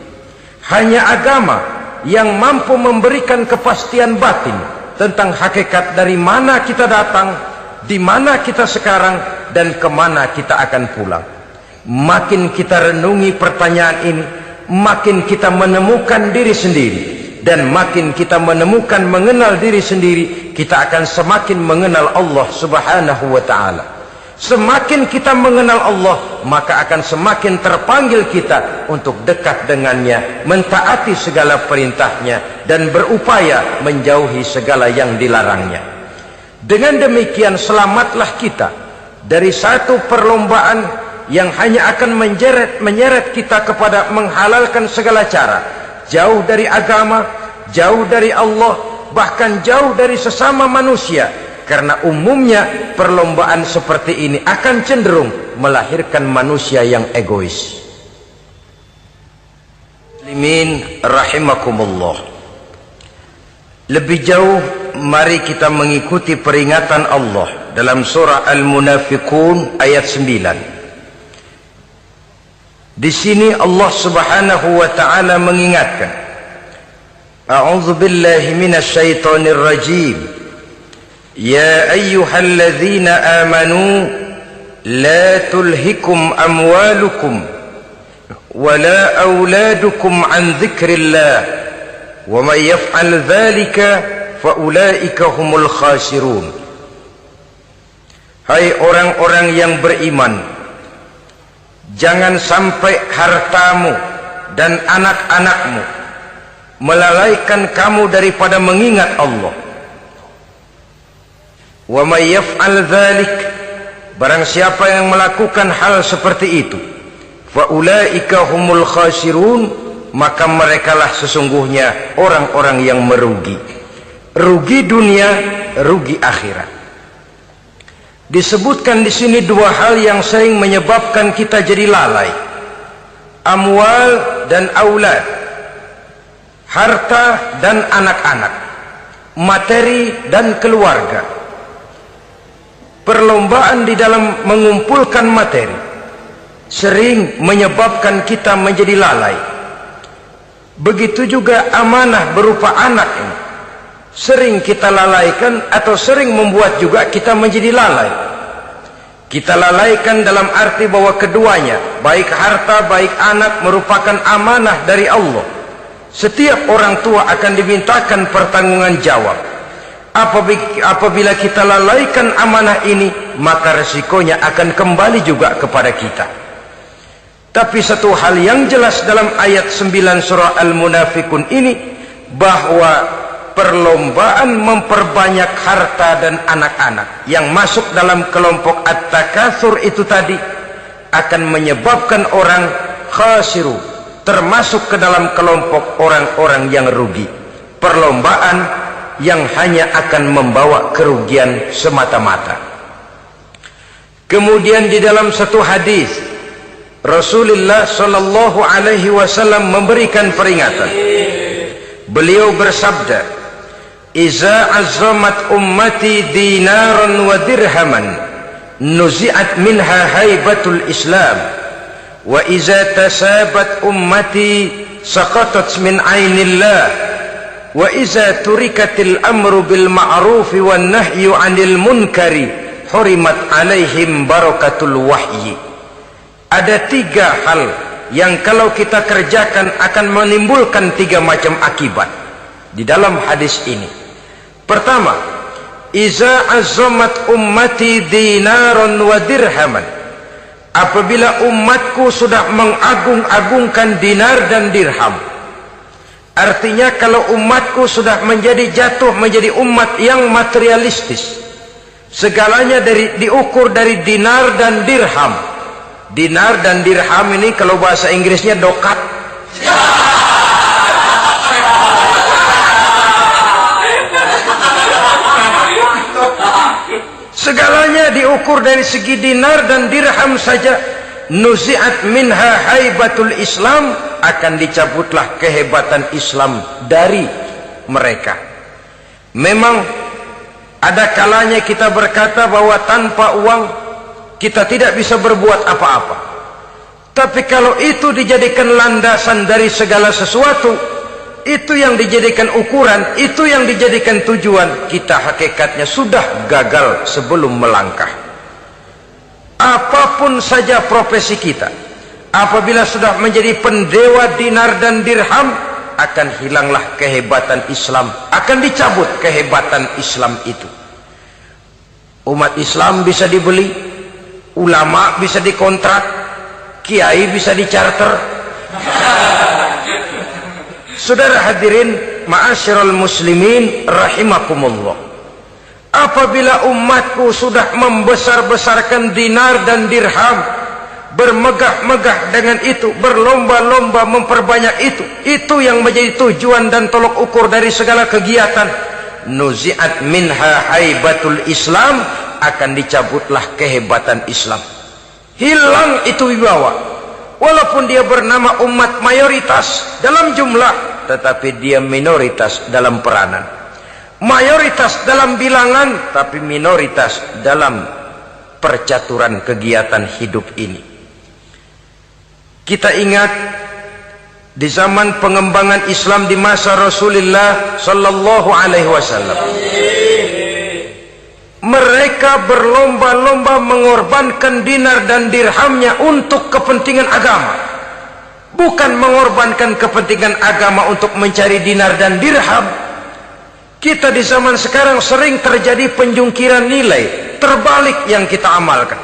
Hanya agama yang mampu memberikan kepastian batin tentang hakikat dari mana kita datang, di mana kita sekarang, dan kemana kita akan pulang. Makin kita renungi pertanyaan ini, makin kita menemukan diri sendiri. Dan makin kita menemukan mengenal diri sendiri, kita akan semakin mengenal Allah Subhanahu wa ta'ala. Semakin kita mengenal Allah, maka akan semakin terpanggil kita untuk dekat dengannya, mentaati segala perintahnya, dan berupaya menjauhi segala yang dilarangnya. Dengan demikian selamatlah kita dari satu perlombaan yang hanya akan menyeret kita kepada menghalalkan segala cara, jauh dari agama, jauh dari Allah, bahkan jauh dari sesama manusia. Karena umumnya perlombaan seperti ini akan cenderung melahirkan manusia yang egois. Muslimin rahimakumullah. Lebih jauh, mari kita mengikuti peringatan Allah dalam surah Al-Munafiqun ayat 9. Di sini Allah Subhanahu wa taala mengingatkan, A'udzu billahi minasy syaithanir rajim. Ya ayyuhalladzina amanu la tulhikum amwalukum wala auladukum an dzikrillah wa may yaf'al dzalika fa ulaika humul khasirun. Hai orang-orang yang beriman, jangan sampai hartamu dan anak-anakmu melalaikan kamu daripada mengingat Allah. Wa may yaf'al dzalik, barang siapa yang melakukan hal seperti itu, fa ulaika humul khasirun, maka merekalah sesungguhnya orang-orang yang merugi. Rugi dunia, rugi akhirat. Disebutkan di sini dua hal yang sering menyebabkan kita jadi lalai. Amwal dan aulad, harta dan anak-anak, materi dan keluarga. Perlombaan di dalam mengumpulkan materi sering menyebabkan kita menjadi lalai. Begitu juga amanah berupa anak ini sering kita lalaikan atau sering membuat juga kita menjadi lalai. Kita lalaikan dalam arti bahwa keduanya, baik harta baik anak, merupakan amanah dari Allah. Setiap orang tua akan dimintakan pertanggungan jawab. Apabila kita lalaikan amanah ini, maka resikonya akan kembali juga kepada kita. Tapi satu hal yang jelas dalam ayat 9 surah Al-Munafikun ini, bahwa perlombaan memperbanyak harta dan anak-anak yang masuk dalam kelompok at-takatsur itu tadi akan menyebabkan orang khasiru, termasuk ke dalam kelompok orang-orang yang rugi. Perlombaan yang hanya akan membawa kerugian semata-mata. Kemudian di dalam satu hadis Rasulullah sallallahu alaihi wasallam memberikan peringatan. Beliau bersabda, "Iza azzamat ummati dinaran wa dirhaman, nuzi'at minha haibatul Islam, wa iza tasabat ummati saqatat min ainillah, wa iza turikatil amru bil ma'rufi wan nahyu 'anil munkari hurimat 'alaihim barakatul wahyi." Ada tiga hal yang kalau kita kerjakan akan menimbulkan tiga macam akibat di dalam hadis ini. Pertama, iza azzamat ummati dinaran wa dirhaman, apabila umatku sudah mengagung-agungkan dinar dan dirham. Artinya kalau umatku sudah jatuh menjadi umat yang materialistis, segalanya diukur dari dinar dan dirham. Dinar dan dirham ini kalau bahasa Inggrisnya dokat. Segalanya diukur dari segi dinar dan dirham saja. Nuzi'at minha haibatul Islam, akan dicabutlah kehebatan Islam dari mereka. Memang ada kalanya kita berkata bahwa tanpa uang kita tidak bisa berbuat apa-apa. Tapi kalau itu dijadikan landasan dari segala sesuatu, itu yang dijadikan ukuran, itu yang dijadikan tujuan, kita hakikatnya sudah gagal sebelum melangkah. Apapun saja profesi kita, apabila sudah menjadi pendewa dinar dan dirham, akan hilanglah kehebatan Islam, akan dicabut kehebatan Islam itu. Umat Islam bisa dibeli, ulama bisa dikontrak, kiai bisa dicarter. Saudara hadirin ma'asyiral muslimin rahimakumullah, apabila umatku sudah membesar-besarkan dinar dan dirham, bermegah-megah dengan itu, berlomba-lomba memperbanyak itu yang menjadi tujuan dan tolok ukur dari segala kegiatan, nuzi'at minha haibatul Islam, akan dicabutlah kehebatan Islam. Hilang itu wibawa. Walaupun dia bernama umat mayoritas dalam jumlah, tetapi dia minoritas dalam peranan. Mayoritas dalam bilangan, tapi minoritas dalam percaturan kegiatan hidup ini. Kita ingat di zaman pengembangan Islam di masa Rasulullah sallallahu alaihi wasallam, mereka berlomba-lomba mengorbankan dinar dan dirhamnya untuk kepentingan agama, bukan mengorbankan kepentingan agama untuk mencari dinar dan dirham. Kita di zaman sekarang sering terjadi penjungkiran nilai, terbalik yang kita amalkan.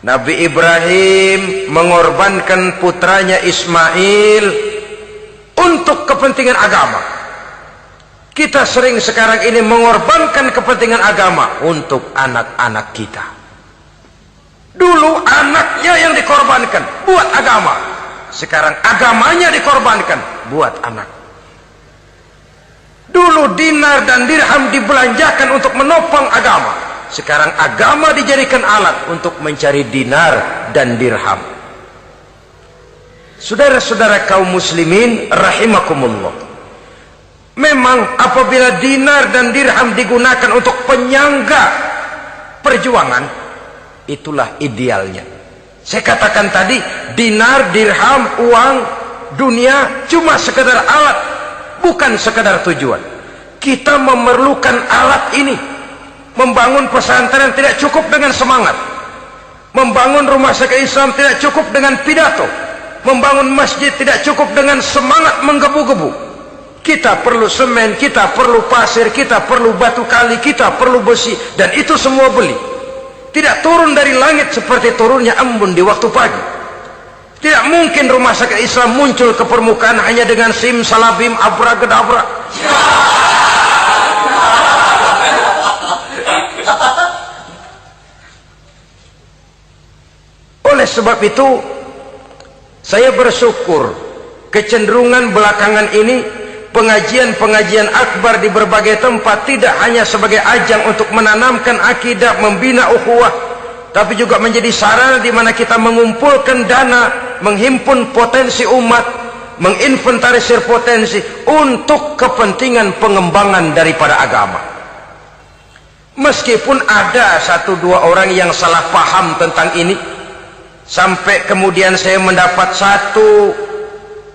Nabi Ibrahim mengorbankan putranya Ismail untuk kepentingan kepentingan agama. Kita sering sekarang ini mengorbankan kepentingan agama untuk anak-anak kita. Dulu anaknya yang dikorbankan buat agama, sekarang agamanya dikorbankan buat anak. Dulu dinar dan dirham dibelanjakan untuk menopang agama, sekarang agama dijadikan alat untuk mencari dinar dan dirham. Saudara-saudara kaum muslimin rahimakumullah, memang apabila dinar dan dirham digunakan untuk penyangga perjuangan, itulah idealnya. Saya katakan tadi, dinar, dirham, uang, dunia cuma sekedar alat, bukan sekedar tujuan. Kita memerlukan alat ini. Membangun pesantren tidak cukup dengan semangat. Membangun rumah sakit Islam tidak cukup dengan pidato. Membangun masjid tidak cukup dengan semangat menggebu-gebu. Kita perlu semen, kita perlu pasir, kita perlu batu kali, kita perlu besi, dan itu semua beli. Tidak turun dari langit seperti turunnya embun di waktu pagi. Tidak mungkin rumah sakit Islam muncul ke permukaan hanya dengan sim salabim abracadabra. Oleh sebab itu, saya bersyukur kecenderungan belakangan ini pengajian-pengajian akbar di berbagai tempat tidak hanya sebagai ajang untuk menanamkan akidah, membina ukhuwah, tapi juga menjadi sarana di mana kita mengumpulkan dana, menghimpun potensi umat, menginventarisir potensi untuk kepentingan pengembangan daripada agama. Meskipun ada satu dua orang yang salah paham tentang ini, sampai kemudian saya mendapat satu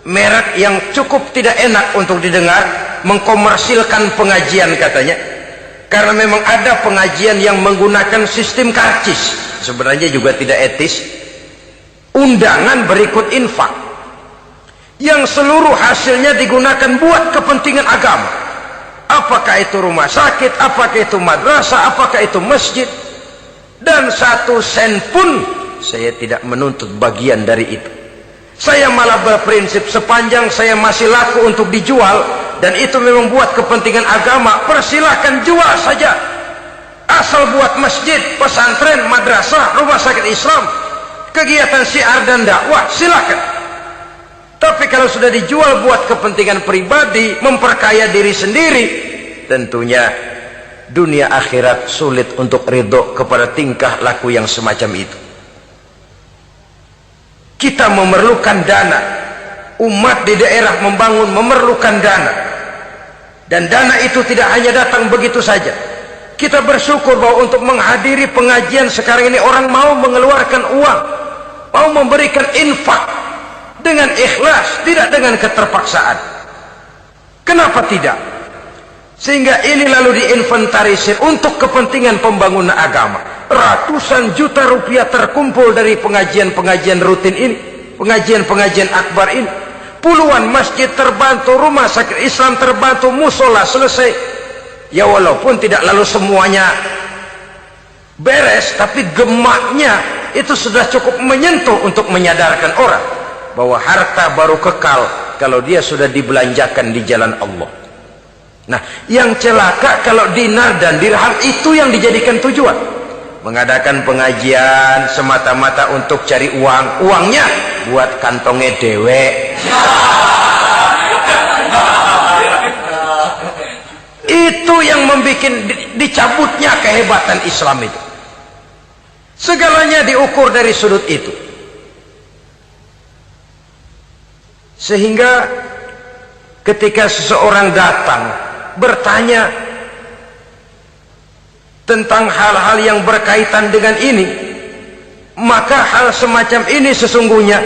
merek yang cukup tidak enak untuk didengar, mengkomersilkan pengajian katanya. Karena memang ada pengajian yang menggunakan sistem karcis, sebenarnya juga tidak etis. Undangan berikut infak, yang seluruh hasilnya digunakan buat kepentingan agama. Apakah itu rumah sakit, apakah itu madrasah, apakah itu masjid, dan 1 sen pun saya tidak menuntut bagian dari itu. Saya malah berprinsip sepanjang saya masih laku untuk dijual dan itu memang buat kepentingan agama, persilahkan jual saja. Asal buat masjid, pesantren, madrasah, rumah sakit Islam, kegiatan syiar dan dakwah, silakan. Tapi kalau sudah dijual buat kepentingan pribadi, memperkaya diri sendiri, tentunya dunia akhirat sulit untuk ridho kepada tingkah laku yang semacam itu. Kita memerlukan dana. Umat di daerah membangun memerlukan dana. Dan dana itu tidak hanya datang begitu saja. Kita bersyukur bahwa untuk menghadiri pengajian sekarang ini orang mau mengeluarkan uang, mau memberikan infak dengan ikhlas, tidak dengan keterpaksaan. Kenapa tidak? Sehingga ini lalu diinventarisir untuk kepentingan pembangunan agama. Ratusan juta rupiah terkumpul dari pengajian-pengajian rutin ini, pengajian-pengajian akbar ini. Puluhan masjid terbantu, rumah sakit Islam terbantu, musola selesai. Ya walaupun tidak lalu semuanya beres, tapi gemaknya itu sudah cukup menyentuh untuk menyadarkan orang bahwa harta baru kekal kalau dia sudah dibelanjakan di jalan Allah. Nah, yang celaka kalau dinar dan dirham itu yang dijadikan tujuan. Mengadakan pengajian semata-mata untuk cari uang, uangnya buat kantongnya dewe. Itu yang membuat dicabutnya kehebatan Islam itu. Segalanya diukur dari sudut itu. Sehingga ketika seseorang datang bertanya tentang hal-hal yang berkaitan dengan ini, maka hal semacam ini sesungguhnya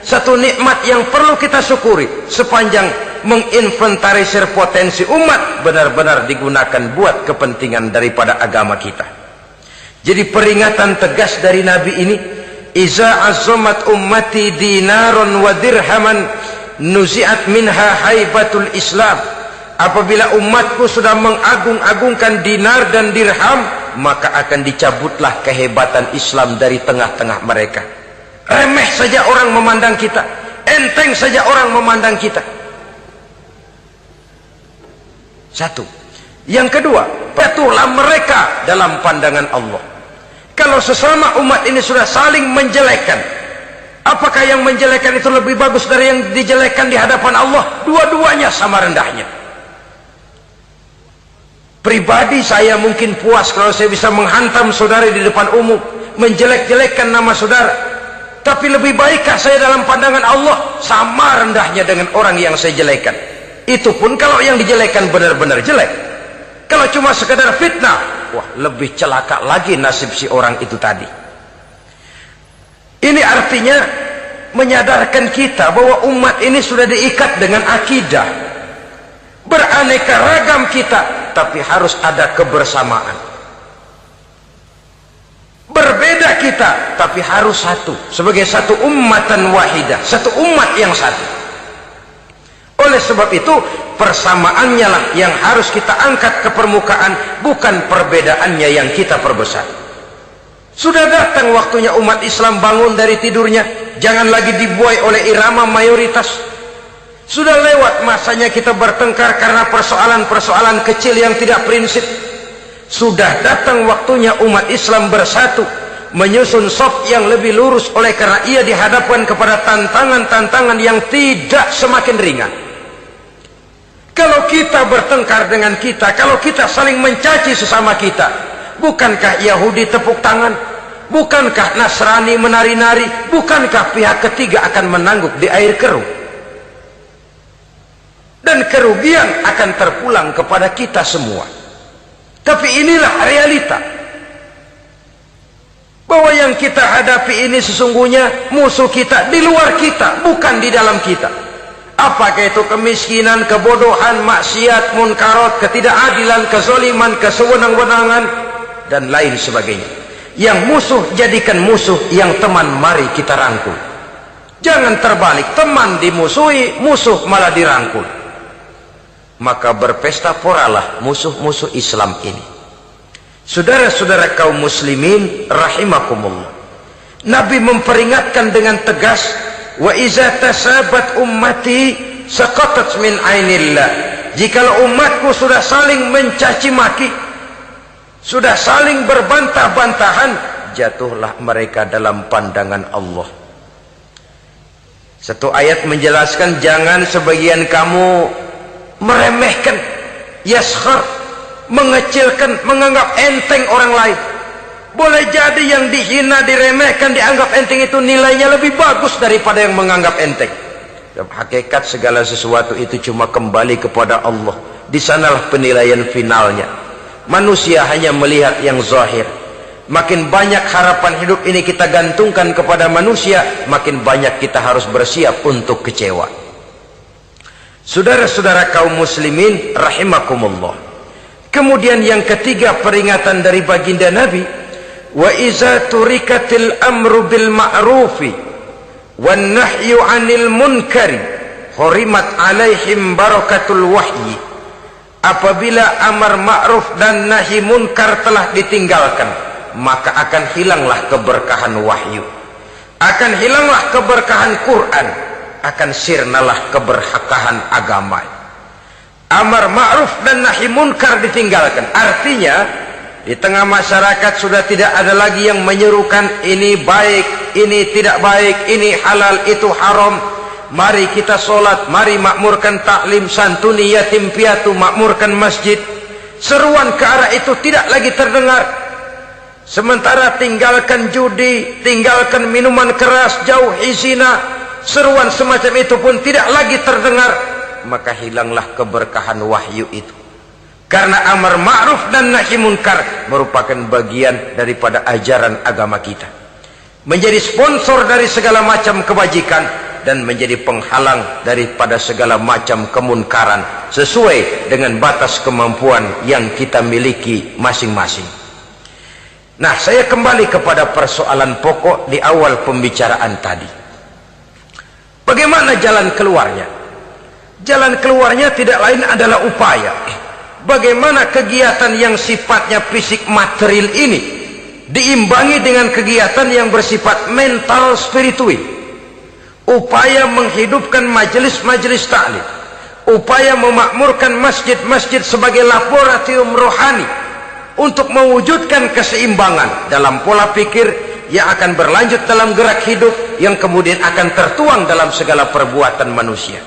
satu nikmat yang perlu kita syukuri sepanjang menginventarisir potensi umat benar-benar digunakan buat kepentingan daripada agama kita. Jadi peringatan tegas dari Nabi ini, iza azamat ummati dinaron wa dirhaman nuzi'at minha haibatul Islam. Apabila umatku sudah mengagung-agungkan dinar dan dirham, maka akan dicabutlah kehebatan Islam dari tengah-tengah mereka. Remeh saja orang memandang kita, enteng saja orang memandang kita. Satu. Yang kedua, patuhlah mereka dalam pandangan Allah. Kalau sesama umat ini sudah saling menjelekkan, apakah yang menjelekkan itu lebih bagus dari yang dijelekkan di hadapan Allah? Dua-duanya sama rendahnya. Pribadi saya mungkin puas kalau saya bisa menghantam saudara di depan umum, menjelek-jelekkan nama saudara. Tapi lebih baikkah saya dalam pandangan Allah? Sama rendahnya dengan orang yang saya jelekkan. Itu pun kalau yang dijelekkan benar-benar jelek. Kalau cuma sekadar fitnah, wah, lebih celaka lagi nasib si orang itu tadi. Ini artinya menyadarkan kita bahwa umat ini sudah diikat dengan akidah. Beraneka ragam kita, tapi harus ada kebersamaan. Berbeda kita, tapi harus satu. Sebagai satu ummatan wahidah, satu umat yang satu. Oleh sebab itu, persamaannya lah yang harus kita angkat ke permukaan, bukan perbedaannya yang kita perbesar. Sudah datang waktunya umat Islam bangun dari tidurnya, jangan lagi dibuai oleh irama mayoritas. Sudah lewat masanya kita bertengkar karena persoalan-persoalan kecil yang tidak prinsip. Sudah datang waktunya umat Islam bersatu, menyusun saf yang lebih lurus, oleh karena ia dihadapkan kepada tantangan-tantangan yang tidak semakin ringan. Kalau kita bertengkar dengan kita, kalau kita saling mencaci sesama kita, bukankah Yahudi tepuk tangan? Bukankah Nasrani menari-nari? Bukankah pihak ketiga akan menangguk di air keruh? Dan kerugian akan terpulang kepada kita semua. Tapi inilah realita. Bahwa yang kita hadapi ini sesungguhnya musuh kita di luar kita, bukan di dalam kita. Apakah itu kemiskinan, kebodohan, maksiat, munkarat, ketidakadilan, kezaliman, kesewenang-wenangan, dan lain sebagainya. Yang musuh jadikan musuh, yang teman mari kita rangkul. Jangan terbalik, teman dimusuhi, musuh malah dirangkul. Maka berpesta poralah musuh-musuh Islam ini. Saudara-saudara kaum muslimin rahimakumullah, Nabi memperingatkan dengan tegas, wa iza tasabat ummati saqatat min ainillah. Jikalau umatku sudah saling mencaci maki, sudah saling berbantah-bantahan, jatuhlah mereka dalam pandangan Allah. Satu ayat menjelaskan jangan sebagian kamu meremehkan, yaskhar, mengecilkan, menganggap enteng orang lain. Boleh jadi yang dihina, diremehkan, dianggap enteng itu nilainya lebih bagus daripada yang menganggap enteng. Dalam hakikat segala sesuatu itu cuma kembali kepada Allah. Di sanalah penilaian finalnya. Manusia hanya melihat yang zahir. Makin banyak harapan hidup ini kita gantungkan kepada manusia, makin banyak kita harus bersiap untuk kecewa. Saudara-saudara kaum muslimin rahimakumullah. Kemudian yang ketiga peringatan dari baginda Nabi, wa iza turikatil amru bil ma'rufi wan nahyu 'anil munkari hurimat 'alaihim barakatul wahyi. Apabila amar ma'ruf dan nahi munkar telah ditinggalkan, maka akan hilanglah keberkahan wahyu, akan hilanglah keberkahan Quran, akan sirnalah keberkahan agama. Amar ma'ruf dan nahi munkar ditinggalkan, artinya di tengah masyarakat sudah tidak ada lagi yang menyerukan ini baik, ini tidak baik, ini halal, itu haram. Mari kita sholat, mari makmurkan taklim, santuni yatim piatu, makmurkan masjid. Seruan ke arah itu tidak lagi terdengar. Sementara tinggalkan judi, tinggalkan minuman keras, jauhi zina, seruan semacam itu pun tidak lagi terdengar. Maka hilanglah keberkahan wahyu itu. Karena amar ma'ruf dan nahi munkar merupakan bagian daripada ajaran agama kita. Menjadi sponsor dari segala macam kebajikan dan menjadi penghalang daripada segala macam kemunkaran sesuai dengan batas kemampuan yang kita miliki masing-masing. Nah, saya kembali kepada persoalan pokok di awal pembicaraan tadi. Bagaimana jalan keluarnya? Jalan keluarnya tidak lain adalah upaya. Bagaimana kegiatan yang sifatnya fisik material ini diimbangi dengan kegiatan yang bersifat mental spiritual. Upaya menghidupkan majelis-majelis ta'lim, upaya memakmurkan masjid-masjid sebagai laboratorium rohani untuk mewujudkan keseimbangan dalam pola pikir yang akan berlanjut dalam gerak hidup yang kemudian akan tertuang dalam segala perbuatan manusia.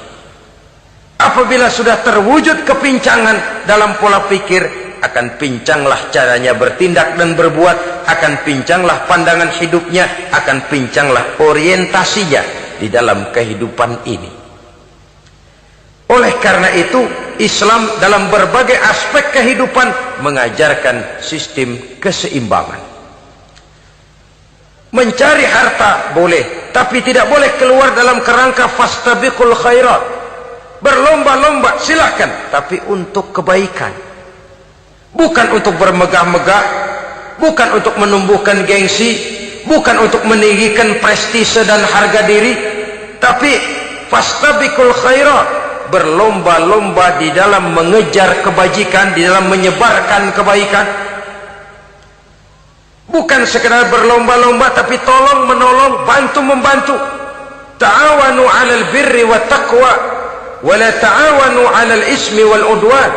Apabila sudah terwujud kepincangan dalam pola pikir, akan pincanglah caranya bertindak dan berbuat, akan pincanglah pandangan hidupnya, akan pincanglah orientasinya di dalam kehidupan ini. Oleh karena itu, Islam dalam berbagai aspek kehidupan mengajarkan sistem keseimbangan. Mencari harta boleh, tapi tidak boleh keluar dalam kerangka fastabiqul khairat. Berlomba-lomba silakan, tapi untuk kebaikan. Bukan untuk bermegah-megah, bukan untuk menumbuhkan gengsi, bukan untuk meninggikan prestise dan harga diri, tapi fastabiqul khairat, berlomba-lomba di dalam mengejar kebajikan, di dalam menyebarkan kebaikan. Bukan sekedar berlomba-lomba, tapi tolong menolong, bantu membantu. Ta'awanu 'alal birri wat taqwa wa la ta'awanu 'alal ismi wal udwan.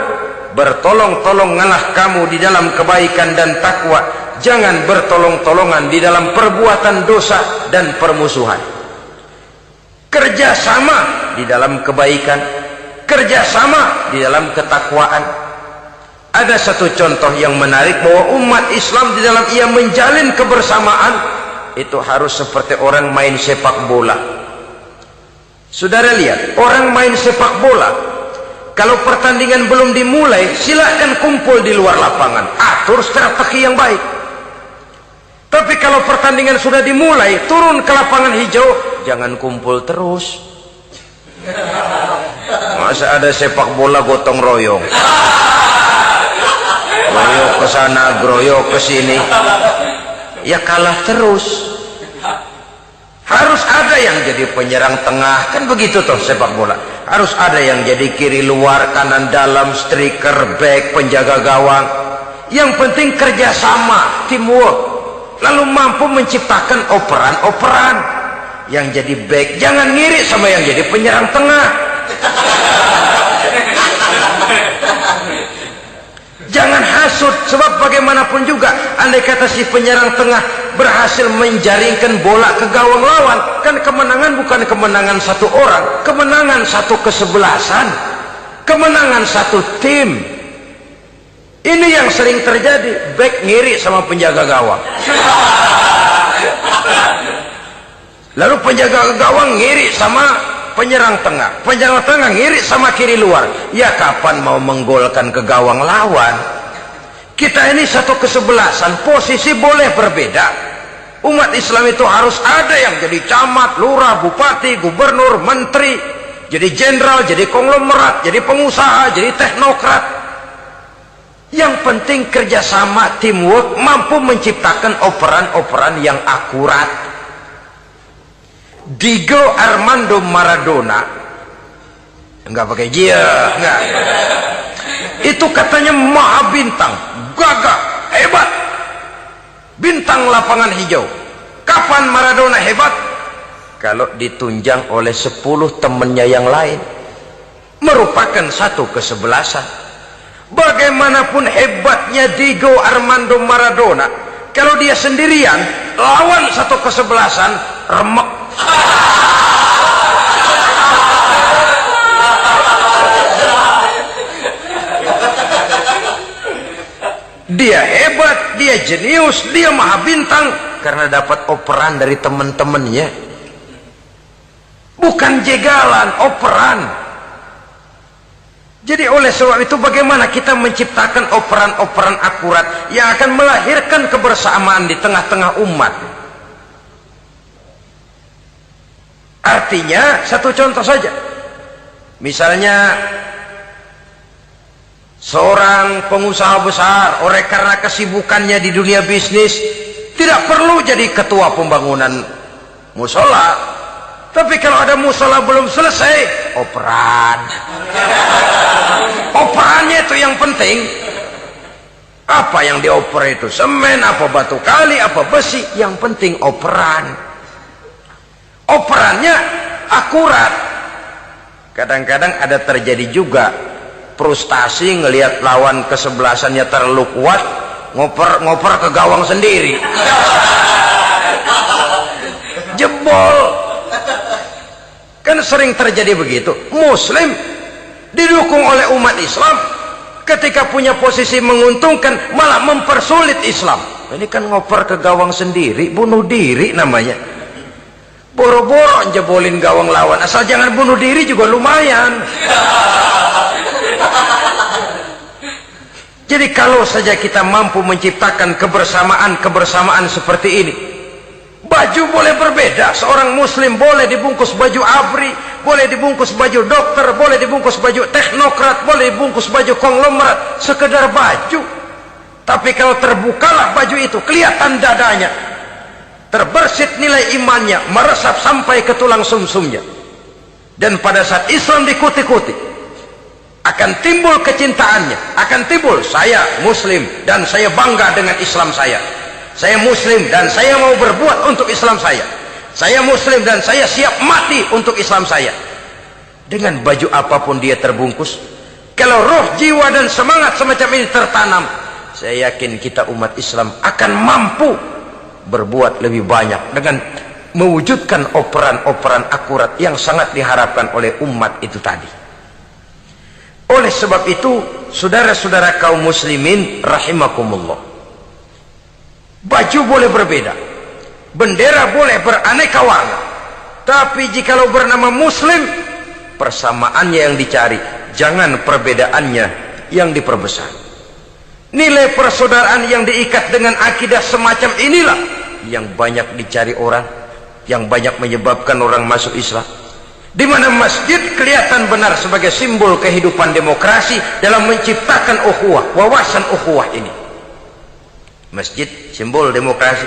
Bertolong-tolonganlah kamu di dalam kebaikan dan takwa, jangan bertolong-tolongan di dalam perbuatan dosa dan permusuhan. Kerjasama di dalam kebaikan, kerjasama di dalam ketakwaan. Ada satu contoh yang menarik bahwa umat Islam di dalam ia menjalin kebersamaan itu harus seperti orang main sepak bola. Saudara lihat, orang main sepak bola, kalau pertandingan belum dimulai, silahkan kumpul di luar lapangan, atur strategi yang baik. Tapi kalau pertandingan sudah dimulai, turun ke lapangan hijau, jangan kumpul terus. Masa ada sepak bola gotong royong, groyok ke sana, groyok ke sini, ya kalah terus. Harus ada yang jadi penyerang tengah, kan begitu toh sepak bola. Harus ada yang jadi kiri luar, kanan dalam, striker, back, penjaga gawang. Yang penting kerjasama, teamwork, lalu mampu menciptakan operan-operan. Yang jadi back jangan ngiri sama yang jadi penyerang tengah. Jangan hasut, sebab bagaimanapun juga andai kata si penyerang tengah berhasil menjaringkan bola ke gawang lawan, kan kemenangan bukan kemenangan satu orang, kemenangan satu kesebelasan, kemenangan satu tim. Ini yang sering terjadi, back ngiri sama penjaga gawang, lalu penjaga gawang ngiri sama penyerang tengah, penyerang tengah ngiri sama kiri luar. Ya kapan mau menggolkan ke gawang lawan? Kita ini satu kesebelasan, posisi boleh berbeda. Umat Islam itu harus ada yang jadi camat, lurah, bupati, gubernur, menteri, jadi jenderal, jadi konglomerat, jadi pengusaha, jadi teknokrat. Yang penting kerjasama, teamwork, mampu menciptakan operan-operan yang akurat. Diego Armando Maradona, enggak pakai dia, enggak. Itu katanya maha bintang, gagah, hebat, bintang lapangan hijau. Kapan Maradona hebat? Kalau ditunjang oleh 10 temannya yang lain, merupakan satu kesebelasan. Bagaimanapun hebatnya Diego Armando Maradona, kalau dia sendirian lawan satu kesebelasan, remek. Dia hebat, dia jenius, dia maha bintang karena dapat operan dari teman-temannya. Bukan jegalan, operan. Jadi oleh sebab itu bagaimana kita menciptakan operan-operan akurat yang akan melahirkan kebersamaan di tengah-tengah umat. Artinya satu contoh saja, misalnya seorang pengusaha besar, oleh karena kesibukannya di dunia bisnis, tidak perlu jadi ketua pembangunan musola. Tapi kalau ada musola belum selesai, operan. Operannya itu yang penting. Apa yang dioper itu? Semen, apa batu kali, apa besi? Yang penting operan. Operannya akurat. Kadang-kadang ada terjadi juga frustasi ngelihat lawan kesebelasannya terlalu kuat, ngoper ke gawang sendiri. Jebol. Kan sering terjadi begitu. Muslim didukung oleh umat Islam, ketika punya posisi menguntungkan malah mempersulit Islam. Ini kan ngoper ke gawang sendiri, bunuh diri namanya. Boro-boro jebolin gawang lawan, asal jangan bunuh diri juga lumayan. Jadi kalau saja kita mampu menciptakan kebersamaan seperti ini, baju boleh berbeda. Seorang muslim boleh dibungkus baju ABRI, boleh dibungkus baju dokter, boleh dibungkus baju teknokrat, boleh dibungkus baju konglomerat, sekedar baju. Tapi kalau terbukalah baju itu, kelihatan dadanya, terbersit nilai imannya, meresap sampai ke tulang sumsumnya. Dan pada saat Islam dikuti-kuti, akan timbul kecintaannya, akan timbul, saya muslim dan saya bangga dengan Islam saya. Saya muslim dan saya mau berbuat untuk Islam saya. Saya muslim dan saya siap mati untuk Islam saya. Dengan baju apapun dia terbungkus, kalau roh, jiwa dan semangat semacam ini tertanam, saya yakin kita umat Islam akan mampu berbuat lebih banyak dengan mewujudkan operan-operan akurat yang sangat diharapkan oleh umat itu tadi. Oleh sebab itu, saudara-saudara kaum muslimin rahimakumullah, baju boleh berbeda, bendera boleh beraneka warna, tapi jikalau bernama muslim, persamaannya yang dicari, jangan perbedaannya yang diperbesar. Nilai persaudaraan yang diikat dengan akidah semacam inilah yang banyak dicari orang, yang banyak menyebabkan orang masuk Islam. Di mana masjid kelihatan benar sebagai simbol kehidupan demokrasi dalam menciptakan ukhuwah, wawasan ukhuwah ini. Masjid simbol demokrasi.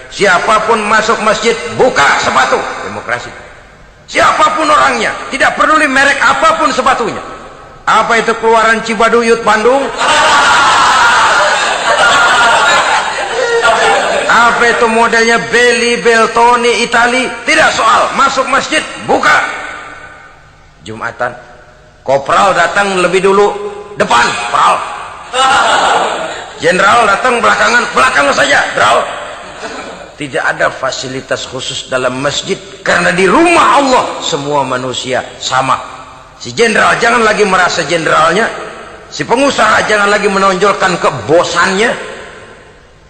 Siapapun masuk masjid buka sepatu, demokrasi. Siapapun orangnya, tidak peduli merek apapun sepatunya. Apa itu keluaran Cibaduyut Bandung? Apa itu modelnya Belli Beltoni Itali? Tidak soal, masuk masjid buka. Jumatan, kopral datang lebih dulu depan, pral. Jenderal datang belakang saja, pral. Tidak ada fasilitas khusus dalam masjid, karena di rumah Allah semua manusia sama. Si jenderal jangan lagi merasa jenderalnya, si pengusaha jangan lagi menonjolkan kebosannya.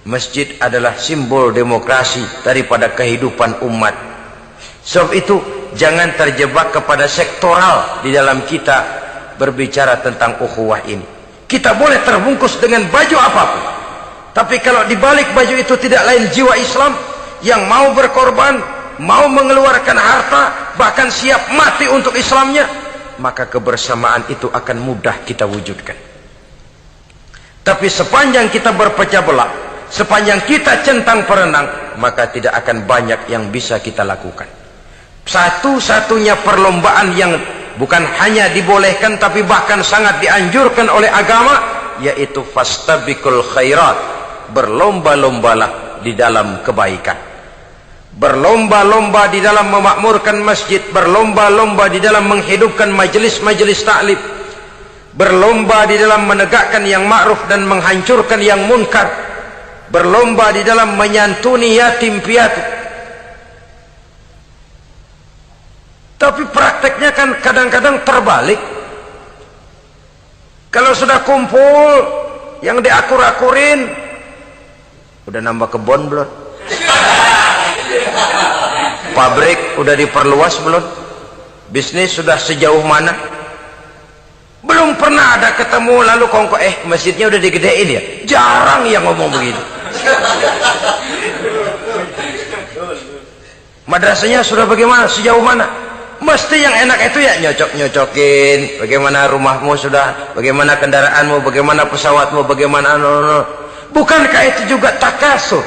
Masjid adalah simbol demokrasi daripada kehidupan umat. Sebab itu jangan terjebak kepada sektoral di dalam kita berbicara tentang ukhuwah ini. Kita boleh terbungkus dengan baju apapun, tapi kalau di balik baju itu tidak lain jiwa Islam yang mau berkorban, mau mengeluarkan harta, bahkan siap mati untuk Islamnya, maka kebersamaan itu akan mudah kita wujudkan. Tapi sepanjang kita berpecah belah, sepanjang kita centang perenang, maka tidak akan banyak yang bisa kita lakukan. Satu-satunya perlombaan yang bukan hanya dibolehkan tapi bahkan sangat dianjurkan oleh agama, yaitu fastabiqul khairat, berlomba-lombalah di dalam kebaikan, berlomba-lomba di dalam memakmurkan masjid, berlomba-lomba di dalam menghidupkan majelis-majelis taklim, berlomba di dalam menegakkan yang ma'ruf dan menghancurkan yang munkar, berlomba di dalam menyantuni yatim piatu. Tapi prakteknya kan kadang-kadang terbalik. Kalau sudah kumpul yang diakur-akurin, udah nambah kebun belum? Pabrik udah diperluas belum? Bisnis sudah sejauh mana? Belum pernah ada ketemu lalu kongko masjidnya udah digedein ya? Jarang yang ngomong begitu. Madrasahnya sudah bagaimana? Sejauh mana? Mesti yang enak itu ya nyocok-nyocokin, bagaimana rumahmu sudah, bagaimana kendaraanmu, bagaimana pesawatmu, bagaimana bukankah itu juga takasur?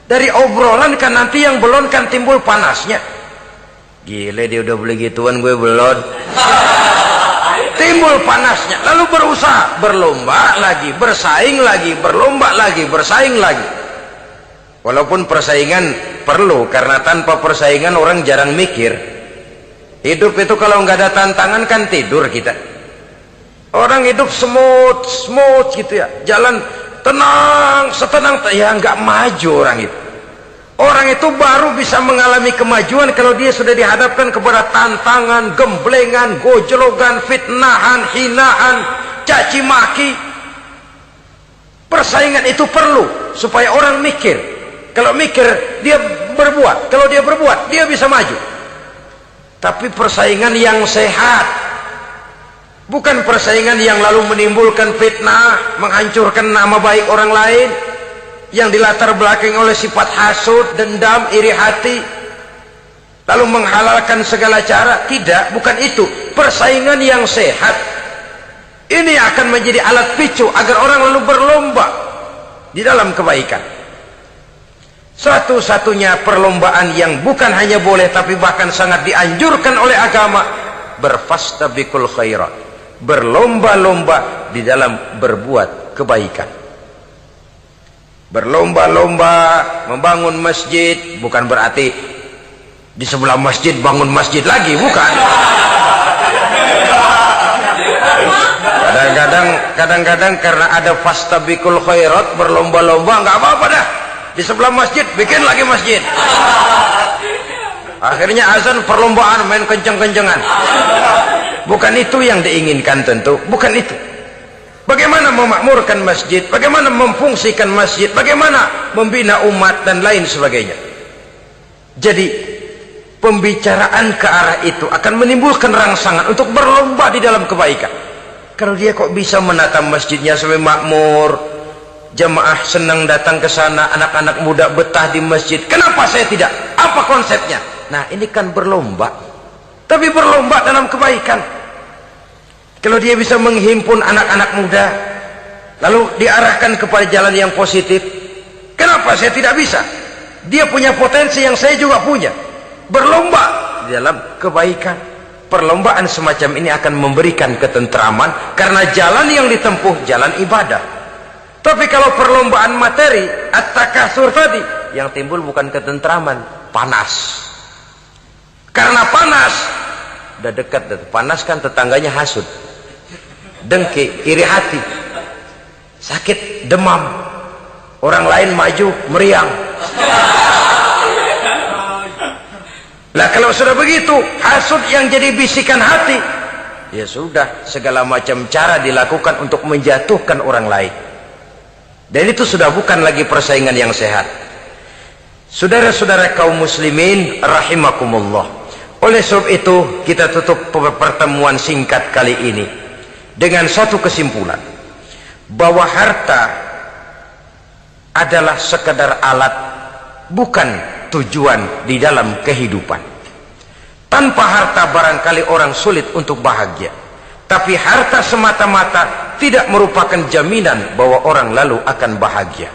Dari obrolan kan nanti yang belum kan timbul panasnya. Gile dia udah beli gituan, gue belum. Timbul panasnya, lalu berusaha, berlomba lagi, bersaing lagi, berlomba lagi, bersaing lagi. Walaupun persaingan perlu, karena tanpa persaingan orang jarang mikir. Hidup itu kalau nggak ada tantangan kan tidur kita. Orang hidup smooth gitu ya, jalan tenang, setenang ya nggak maju orang itu. Orang itu baru bisa mengalami kemajuan kalau dia sudah dihadapkan kepada tantangan, gemblengan, gojlogan, fitnahan, hinaan, caci maki. Persaingan itu perlu supaya orang mikir. Kalau mikir dia berbuat, kalau dia berbuat dia bisa maju. Tapi persaingan yang sehat, bukan persaingan yang lalu menimbulkan fitnah, menghancurkan nama baik orang lain, yang dilatar belakangi oleh sifat hasud, dendam, iri hati, lalu menghalalkan segala cara. Tidak, bukan itu. Persaingan yang sehat ini akan menjadi alat picu agar orang lalu berlomba di dalam kebaikan. Satu-satunya perlombaan yang bukan hanya boleh tapi bahkan sangat dianjurkan oleh agama, berfastabiqul khairat, berlomba-lomba di dalam berbuat kebaikan. Berlomba-lomba membangun masjid bukan berarti di sebelah masjid bangun masjid lagi, bukan. Kadang-kadang karena ada fastabiqul khairat, berlomba-lomba, nggak apa-apa dah. Di sebelah masjid bikin lagi masjid. Akhirnya azan perlombaan main kenceng-kencengan. Bukan itu yang diinginkan tentu, bukan itu. Bagaimana memakmurkan masjid, bagaimana memfungsikan masjid, bagaimana membina umat dan lain sebagainya. Jadi pembicaraan ke arah itu akan menimbulkan rangsangan untuk berlomba di dalam kebaikan. Kalau dia kok bisa menata masjidnya sampai makmur, jamaah senang datang ke sana, anak-anak muda betah di masjid, kenapa saya tidak? Apa konsepnya? Nah, ini kan berlomba, tapi berlomba dalam kebaikan. Kalau dia bisa menghimpun anak-anak muda lalu diarahkan kepada jalan yang positif, kenapa saya tidak bisa? Dia punya potensi yang saya juga punya. Berlomba di dalam kebaikan. Perlombaan semacam ini akan memberikan ketentraman karena jalan yang ditempuh jalan ibadah. Tapi kalau perlombaan materi, at-takasur tadi, yang timbul bukan ketentraman, panas. Karena panas, udah dekat, panas kan tetangganya hasud, dengki, iri hati, sakit, demam, orang lain maju, meriang. Lah kalau sudah begitu, hasud yang jadi bisikan hati, ya sudah, segala macam cara dilakukan untuk menjatuhkan orang lain. Dan itu sudah bukan lagi persaingan yang sehat. Saudara-saudara kaum muslimin rahimakumullah. Oleh sebab itu kita tutup pertemuan singkat kali ini dengan satu kesimpulan, bahwa harta adalah sekedar alat, bukan tujuan di dalam kehidupan. Tanpa harta barangkali orang sulit untuk bahagia, tapi harta semata-mata tidak merupakan jaminan bahwa orang lalu akan bahagia.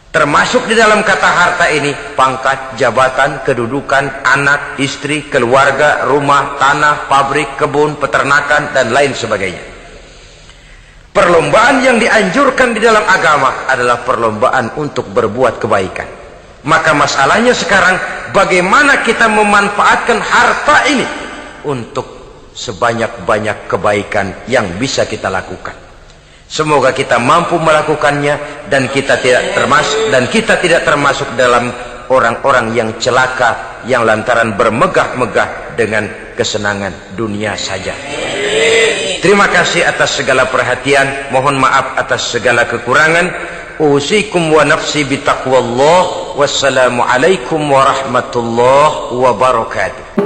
Termasuk di dalam kata harta ini pangkat, jabatan, kedudukan, anak, istri, keluarga, rumah, tanah, pabrik, kebun, peternakan, dan lain sebagainya. Perlombaan yang dianjurkan di dalam agama adalah perlombaan untuk berbuat kebaikan. Maka masalahnya sekarang, bagaimana kita memanfaatkan harta ini untuk sebanyak-banyak kebaikan yang bisa kita lakukan. Semoga kita mampu melakukannya dan kita tidak termasuk dalam orang-orang yang celaka, yang lantaran bermegah-megah dengan kesenangan dunia saja. Terima kasih atas segala perhatian, mohon maaf atas segala kekurangan. Usikum wa nafsi bitaqwallah. Wassalamualaikum warahmatullahi wabarakatuh.